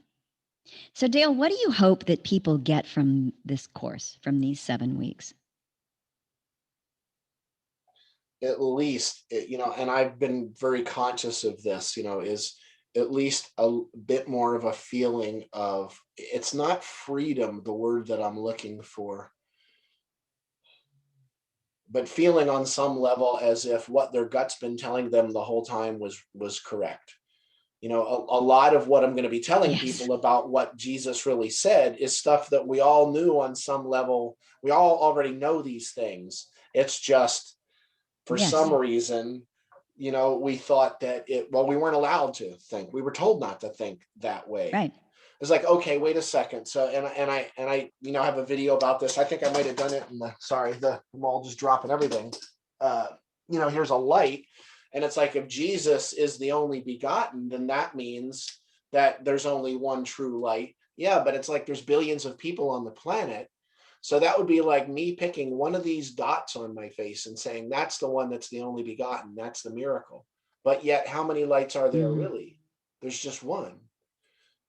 [SPEAKER 1] So, Dale, what do you hope that people get from this course, from these 7 weeks?
[SPEAKER 2] At least, and I've been very conscious of this, is at least a bit more of a feeling of, it's not freedom, the word that I'm looking for, but feeling on some level as if what their gut's been telling them the whole time was correct. A lot of what I'm going to be telling
[SPEAKER 1] Yes.
[SPEAKER 2] people about what Jesus really said is stuff that we all knew on some level. We all already know these things. It's just for some
[SPEAKER 1] Yes.
[SPEAKER 2] reason, we thought that we weren't allowed to think. We were told not to think that way.
[SPEAKER 1] Right.
[SPEAKER 2] It's like, okay, wait a second. So, and I have a video about this. I think I might have done it in I'm all just dropping everything. Uh, here's a light. And it's like, if Jesus is the only begotten, then that means that there's only one true light. Yeah, but it's like there's billions of people on the planet. So that would be like me picking one of these dots on my face and saying, that's the one that's the only begotten. That's the miracle. But yet, how many lights are there
[SPEAKER 1] Mm,
[SPEAKER 2] really? There's just one.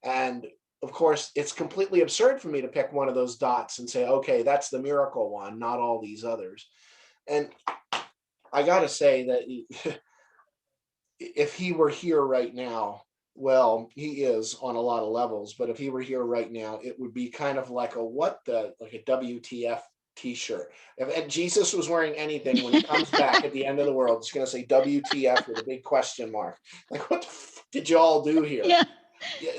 [SPEAKER 2] And of course, it's completely absurd for me to pick one of those dots and say, okay, that's the miracle one, not all these others. And I got to say that if he were here right now, well, he is on a lot of levels, but if he were here right now, it would be kind of like like a WTF t-shirt. If Jesus was wearing anything when he comes back at the end of the world, it's going to say WTF with a big question mark. Like, what the did you all do here?
[SPEAKER 1] yeah.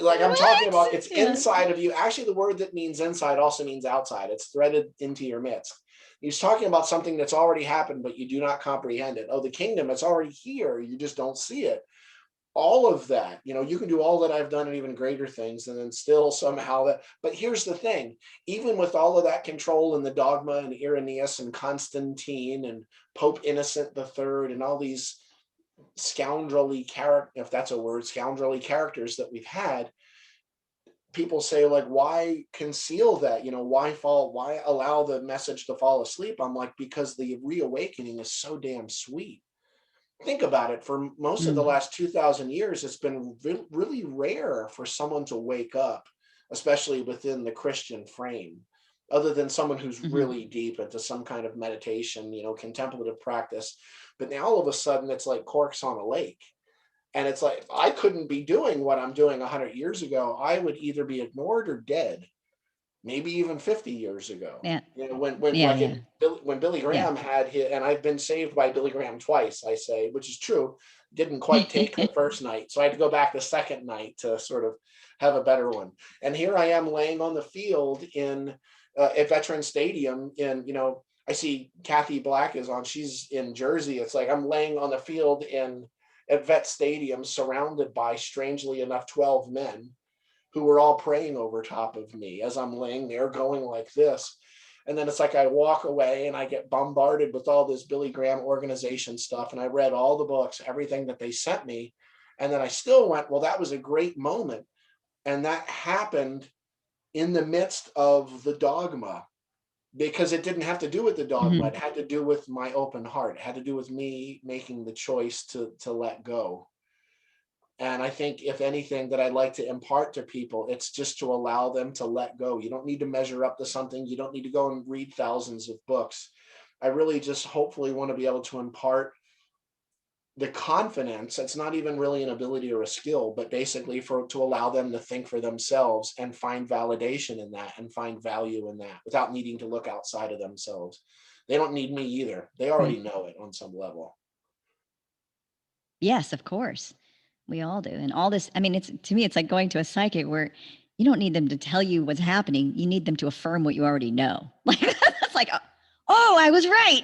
[SPEAKER 2] Like I'm talking
[SPEAKER 1] What?
[SPEAKER 2] about, it's
[SPEAKER 1] Yeah.
[SPEAKER 2] inside of you. Actually, the word that means inside also means outside. It's threaded into your midst. He's talking about something that's already happened, but you do not comprehend it. Oh, the kingdom, it's already here. You just don't see it. All of that, you can do all that I've done and even greater things, and then still somehow that. But here's the thing: even with all of that control and the dogma and Irenaeus and Constantine and Pope Innocent the Third and all these scoundrelly character, if that's a word, scoundrelly characters that we've had, people say, like, why conceal that? Why allow the message to fall asleep? I'm like, because the reawakening is so damn sweet. Think about it. For most of the
[SPEAKER 1] Mm,
[SPEAKER 2] last 2,000 years, it's been really rare for someone to wake up, especially within the Christian frame, other than someone who's
[SPEAKER 1] hmm
[SPEAKER 2] really deep into some kind of meditation, contemplative practice. But now all of a sudden it's like corks on a lake. And it's like, if I couldn't be doing what I'm doing 100 years ago, I would either be ignored or dead, maybe even 50 years ago.
[SPEAKER 1] Yeah.
[SPEAKER 2] When
[SPEAKER 1] Yeah.
[SPEAKER 2] like
[SPEAKER 1] Yeah.
[SPEAKER 2] when Billy
[SPEAKER 1] Yeah.
[SPEAKER 2] Graham had his, and I've been saved by Billy Graham twice, I say, which is true. Didn't quite take the first night, so I had to go back the second night to sort of have a better one. And here I am laying on the field in at Veterans Stadium. I see Kathy Black is on. She's in Jersey. It's like I'm laying on the field at Vet Stadium, surrounded by, strangely enough, 12 men who were all praying over top of me as I'm laying there going like this. And then it's like I walk away and I get bombarded with all this Billy Graham organization stuff. And I read all the books, everything that they sent me. And then I still went, well, that was a great moment. And that happened in the midst of the dogma. because it didn't have to do with the dogma.
[SPEAKER 1] Mhm.
[SPEAKER 2] It had to do with my open heart. It had to do with me making the choice to let go. And I think if anything that I'd like to impart to people, it's just to allow them to let go. You don't need to measure up to something. You don't need to go and read thousands of books. I really just hopefully want to be able to impart the confidence. It's not even really an ability or a skill, but basically to allow them to think for themselves and find validation in that and find value in that without needing to look outside of themselves. They don't need me either. They already know it on some level.
[SPEAKER 1] Yes, of course. We all do. And all this, I mean, it's to me, it's like going to a psychic where you don't need them to tell you what's happening. You need them to affirm what you already know. Like it's like, oh, I was right.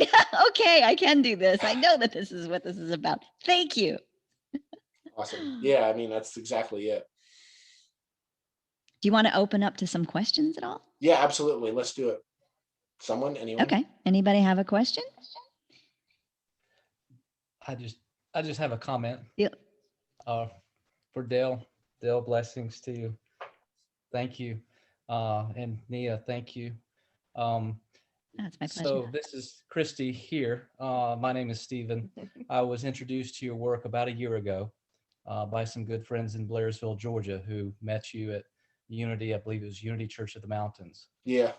[SPEAKER 1] Okay, I can do this. I know that this is what this is about. Thank you.
[SPEAKER 2] Awesome. Yeah, I mean, that's exactly it.
[SPEAKER 1] Do you want to open up to some questions at all?
[SPEAKER 2] Yeah, absolutely. Let's do it. Someone, anyone?
[SPEAKER 1] Okay. Anybody have a question?
[SPEAKER 3] I just have a comment
[SPEAKER 1] Yeah.
[SPEAKER 3] for Dale. Dale, blessings to you. Thank you. And Nia, thank you.
[SPEAKER 1] That's my pleasure.
[SPEAKER 3] So this is Christy here. My name is Stephen. I was introduced to your work about a year ago by some good friends in Blairsville, Georgia, who met you at Unity. I believe it was Unity Church of the Mountains.
[SPEAKER 2] Yeah.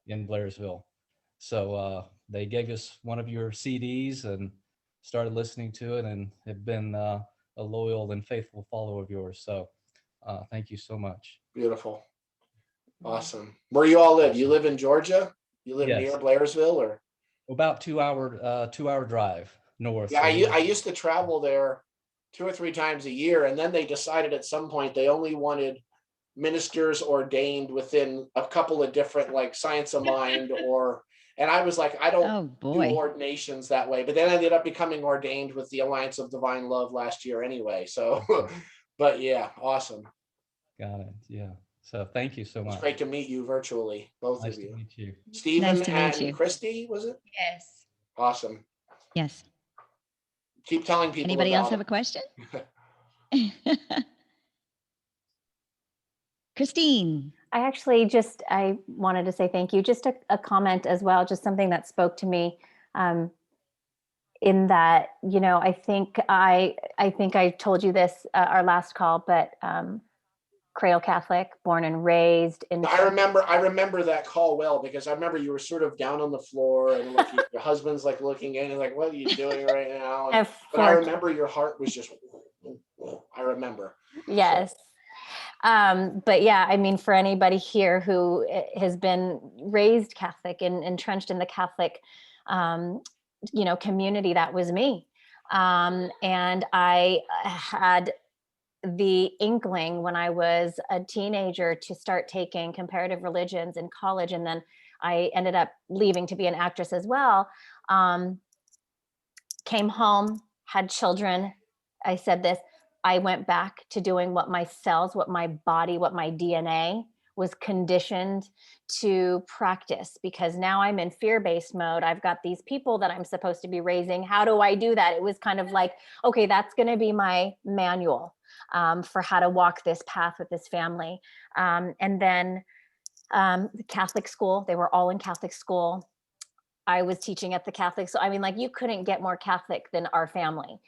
[SPEAKER 3] In Blairsville. So they gave us one of your CDs and started listening to it, and have been a loyal and faithful follower of yours. So thank you so much.
[SPEAKER 2] Beautiful. Awesome. Where you all live? You live in Georgia? You live near
[SPEAKER 3] Yes.
[SPEAKER 2] Blairsville, or?
[SPEAKER 3] About 2 hour drive north.
[SPEAKER 2] Yeah,
[SPEAKER 3] So
[SPEAKER 2] I used to travel there 2 or 3 times a year, and then they decided at some point they only wanted ministers ordained within a couple of different, like Science of Mind, and I was like, I don't do ordinations that way. But then I ended up becoming ordained with the Alliance of Divine Love last year anyway. So, but yeah, awesome.
[SPEAKER 3] Got it. Yeah. So thank you so much.
[SPEAKER 2] It's great to meet you virtually, both
[SPEAKER 3] nice
[SPEAKER 2] of you.
[SPEAKER 3] To meet you.
[SPEAKER 2] Stephen
[SPEAKER 1] nice to meet you.
[SPEAKER 2] Christy, was it?
[SPEAKER 4] Yes.
[SPEAKER 2] Awesome.
[SPEAKER 1] Yes.
[SPEAKER 2] Keep telling people.
[SPEAKER 1] Anybody else have a question? Christine.
[SPEAKER 4] I wanted to say thank you. Just a comment as well, just something that spoke to me in that, I think I told you this our last call, but Creole Catholic, born and raised in.
[SPEAKER 2] I remember that call well, because I remember you were sort of down on the floor and looking, your husband's like looking in and like, what are you doing right now? But I remember your heart was just, I remember.
[SPEAKER 4] Yes. So. But yeah, I mean, for anybody here who has been raised Catholic and entrenched in the Catholic, community, that was me. And I had the inkling when I was a teenager to start taking comparative religions in college. And then I ended up leaving to be an actress as well. Came home, had children. I said this, I went back to doing what my cells, what my body, what my DNA was conditioned to practice, because now I'm in fear-based mode. I've got these people that I'm supposed to be raising. How do I do that? It was kind of like, okay, that's going to be my manual for how to walk this path with this family. And then the Catholic school, they were all in Catholic school. I was teaching at the Catholic. So, I mean, like, you couldn't get more Catholic than our family.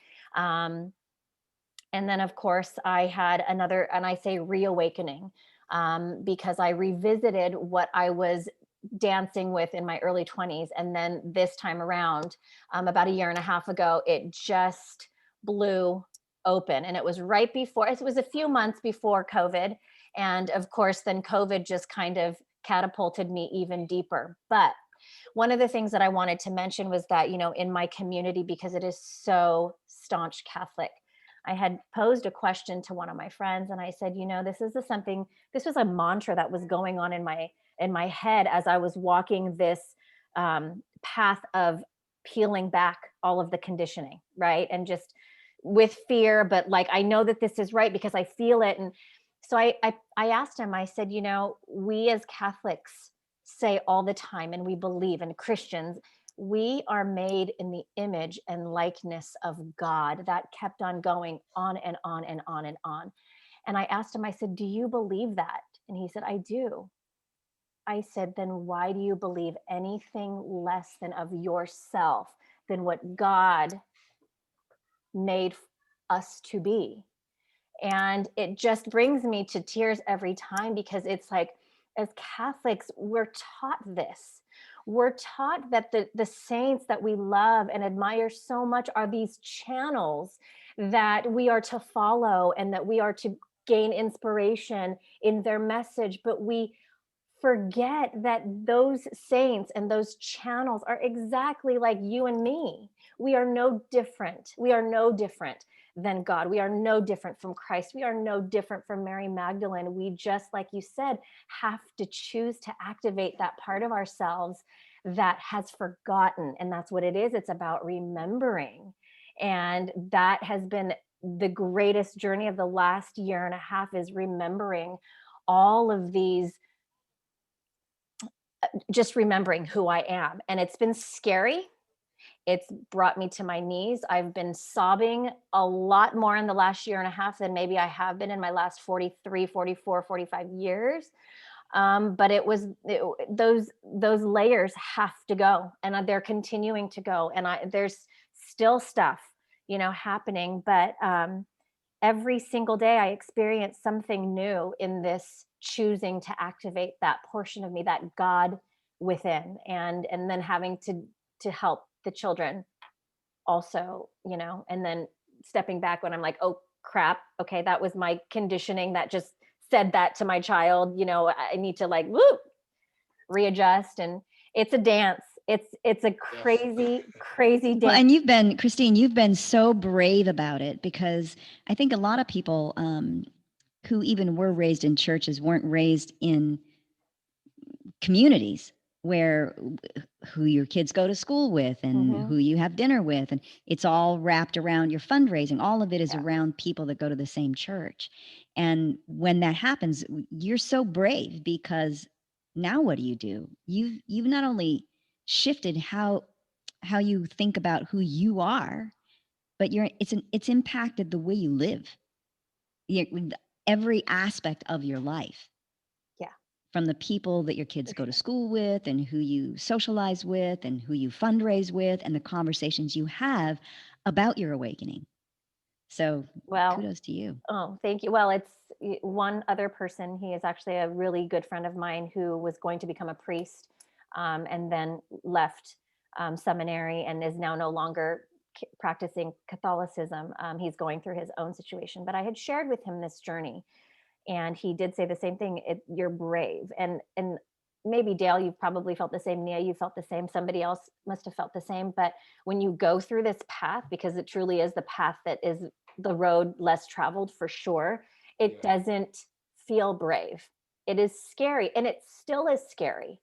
[SPEAKER 4] And then, of course, I had another, and I say reawakening, because I revisited what I was dancing with in my early 20s. And then this time around, about a year and a half ago, it just blew open. And it was right before, it was a few months before COVID. And of course, then COVID just kind of catapulted me even deeper. But one of the things that I wanted to mention was that, in my community, because it is so staunch Catholic, I had posed a question to one of my friends, and I said, this was a mantra that was going on in my head as I was walking this path of peeling back all of the conditioning, right? And just with fear, but like, I know that this is right because I feel it. And so I asked him, I said, we as Catholics say all the time, and we believe, and Christians, we are made in the image and likeness of God. That kept on going on and on and on and on. And I asked him, I said, do you believe that? And he said, I do. I said, then why do you believe anything less than of yourself than what God made us to be? And it just brings me to tears every time, because it's like, as Catholics, we're taught this. We're taught that the saints that we love and admire so much are these channels that we are to follow and that we are to gain inspiration in their message. But we forget that those saints and those channels are exactly like you and me. We are no different. We are no different than God. We are no different from Christ. We are no different from Mary Magdalene. We just, like you said, have to choose to activate that part of ourselves that has forgotten. And that's what it is. It's about remembering. And that has been the greatest journey of the last year and a half, is remembering all of these, just remembering who I am. And it's been scary. It's brought me to my knees. I've been sobbing a lot more in the last year and a half than maybe I have been in my last 43, 44, 45 years. But those layers have to go, and they're continuing to go. And there's still stuff, happening. But every single day I experience something new in this choosing to activate that portion of me, that God within, and then having to help the children also, and then stepping back when I'm like, oh crap, okay, that was my conditioning that just said that to my child. I need to readjust. And it's a dance. It's a crazy dance.
[SPEAKER 1] Well, and Christine, you've been so brave about it, because I think a lot of people who even were raised in churches weren't raised in communities where who your kids go to school with and who you have dinner with, and it's all wrapped around your fundraising. All of it is around people that go to the same church. And when that happens, you're so brave, because now what do? You've not only shifted how you think about who you are, but it's impacted the way you live, every aspect of your life. From the people that your kids go to school with, and who you socialize with, and who you fundraise with, and the conversations you have about your awakening. So kudos to you.
[SPEAKER 4] Oh, thank you. Well, it's one other person. He is actually a really good friend of mine who was going to become a priest, and then left seminary and is now no longer practicing Catholicism. He's going through his own situation, but I had shared with him this journey. And he did say the same thing. You're brave. And maybe Dale, you've probably felt the same. Nia, you felt the same. Somebody else must have felt the same. But when you go through this path, because it truly is the path that is the road less traveled for sure, it doesn't feel brave. It is scary, and it still is scary.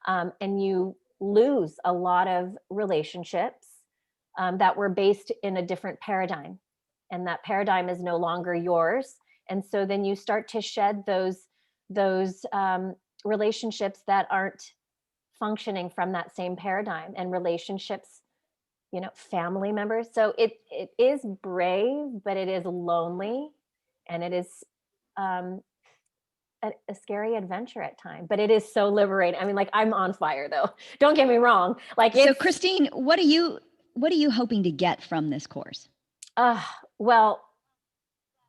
[SPEAKER 4] And you lose a lot of relationships that were based in a different paradigm. And that paradigm is no longer yours. And so then you start to shed those relationships that aren't functioning from that same paradigm, and relationships, family members. So it is brave, but it is lonely, and it is a scary adventure at times. But it is so liberating. I mean, I'm on fire though. Don't get me wrong.
[SPEAKER 1] So Christine, what are you hoping to get from this course?
[SPEAKER 4] Well,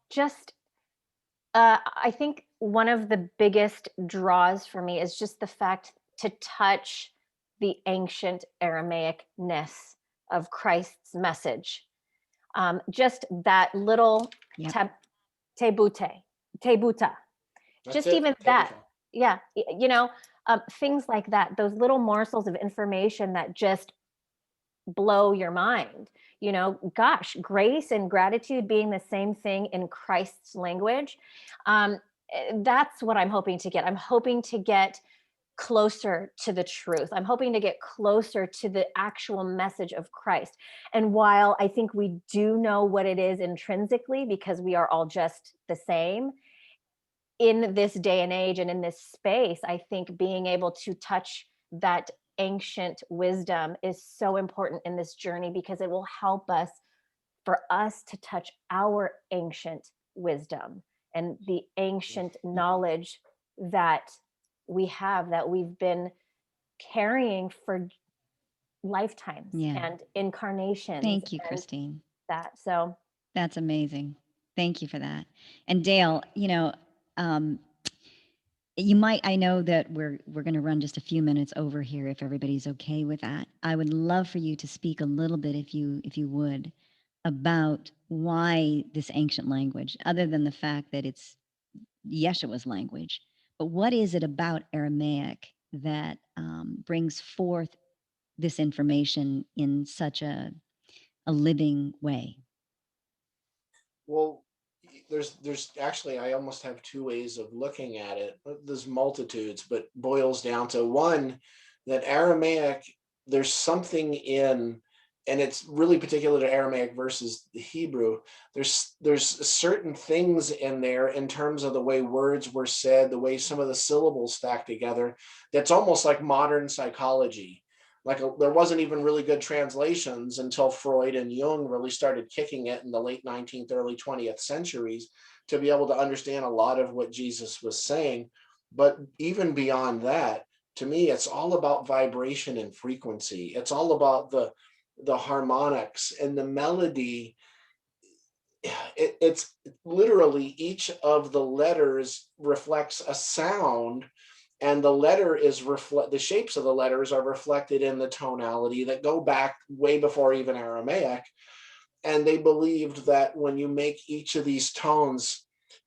[SPEAKER 4] just I think one of the biggest draws for me is just the fact to touch the ancient Aramaic-ness of Christ's message. Just that little tebuta. Just even that. Yeah. Things like that, those little morsels of information that just blow your mind. Gosh, grace and gratitude being the same thing in Christ's language. That's what I'm hoping to get. I'm hoping to get closer to the truth. I'm hoping to get closer to the actual message of Christ. And while I think we do know what it is intrinsically, because we are all just the same, in this day and age and in this space, I think being able to touch that ancient wisdom is so important in this journey, because it will help us to touch our ancient wisdom and the ancient knowledge that we have that we've been carrying for lifetimes and incarnations.
[SPEAKER 1] Thank you, Christine.
[SPEAKER 4] So
[SPEAKER 1] that's amazing. Thank you for that. And Dale, you might, I know that we're going to run just a few minutes over here if everybody's okay with that. I would love for you to speak a little bit, if you would, about why this ancient language, other than the fact that it's Yeshua's language, but what is it about Aramaic that brings forth this information in such a living way?
[SPEAKER 2] Well, there's actually, I almost have two ways of looking at it. There's multitudes, but boils down to one, that Aramaic, there's something in, and it's really particular to Aramaic versus the Hebrew. There's certain things in there in terms of the way words were said, the way some of the syllables stack together, that's almost like modern psychology. There wasn't even really good translations until Freud and Jung really started kicking it in the late 19th, early 20th centuries to be able to understand a lot of what Jesus was saying. But even beyond that, to me, it's all about vibration and frequency. It's all about the harmonics and the melody. It's literally each of the letters reflects a sound, and the letter is the shapes of the letters are reflected in the tonality that go back way before even Aramaic. And they believed that when you make each of these tones,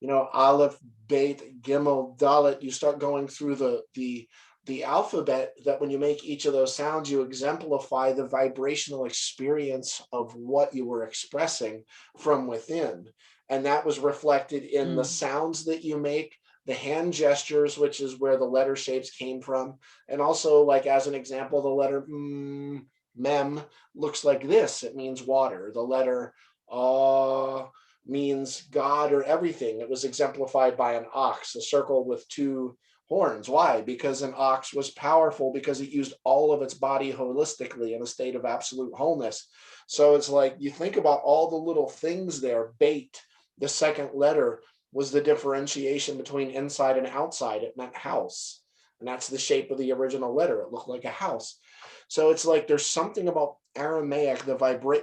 [SPEAKER 2] Aleph, Beit, Gimel, Dalet, you start going through the alphabet, that when you make each of those sounds, you exemplify the vibrational experience of what you were expressing from within. And that was reflected in the sounds that you make, the hand gestures, which is where the letter shapes came from. And also, like as an example, the letter mem looks like this. It means water. The letter means God or everything. It was exemplified by an ox, a circle with two horns. Why? Because an ox was powerful, because it used all of its body holistically in a state of absolute wholeness. So it's like, you think about all the little things there. Beit, the second letter, was the differentiation between inside and outside. It meant house. And that's the shape of the original letter. It looked like a house. So it's like, there's something about Aramaic,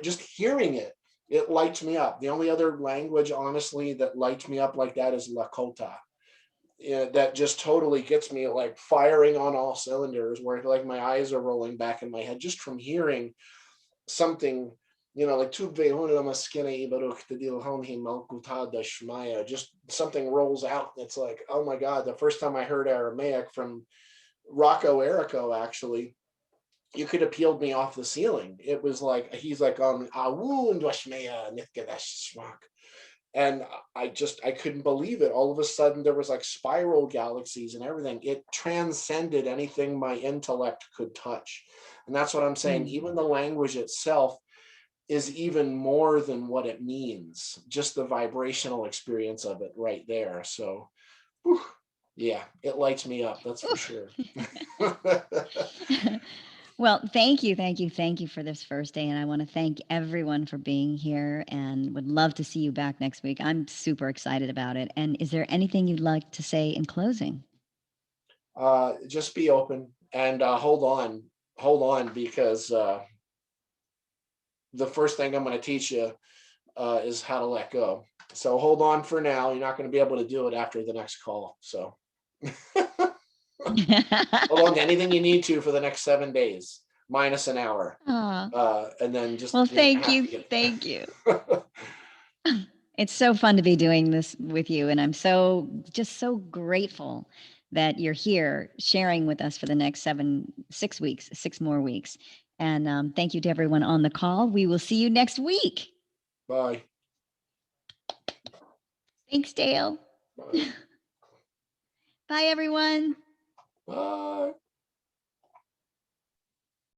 [SPEAKER 2] just hearing it, it lights me up. The only other language, honestly, that lights me up like that is Lakota. That just totally gets me like firing on all cylinders, where like my eyes are rolling back in my head just from hearing something, like just something rolls out. It's like, oh my God, the first time I heard Aramaic from Rocco Erico, actually, you could have peeled me off the ceiling. It was like, he's like, and I couldn't believe it. All of a sudden, there was like spiral galaxies and everything. It transcended anything my intellect could touch. And that's what I'm saying. Even the language itself is even more than what it means, just the vibrational experience of it right there. So, whew, yeah, it lights me up. That's for sure.
[SPEAKER 1] Well, thank you for this first day. And I want to thank everyone for being here, and would love to see you back next week. I'm super excited about it. And is there anything you'd like to say in closing?
[SPEAKER 2] Just be open and hold on, because the first thing I'm going to teach you is how to let go. So hold on for now. You're not going to be able to do it after the next call. So hold on to anything you need to for the next 7 days, minus an hour. And then just,
[SPEAKER 1] well, thank you. It's so fun to be doing this with you. And I'm so grateful that you're here sharing with us for the next 6 more weeks. And thank you to everyone on the call. We will see you next week.
[SPEAKER 2] Bye.
[SPEAKER 1] Thanks, Dale.
[SPEAKER 2] Bye.
[SPEAKER 1] Bye, everyone.
[SPEAKER 2] Bye.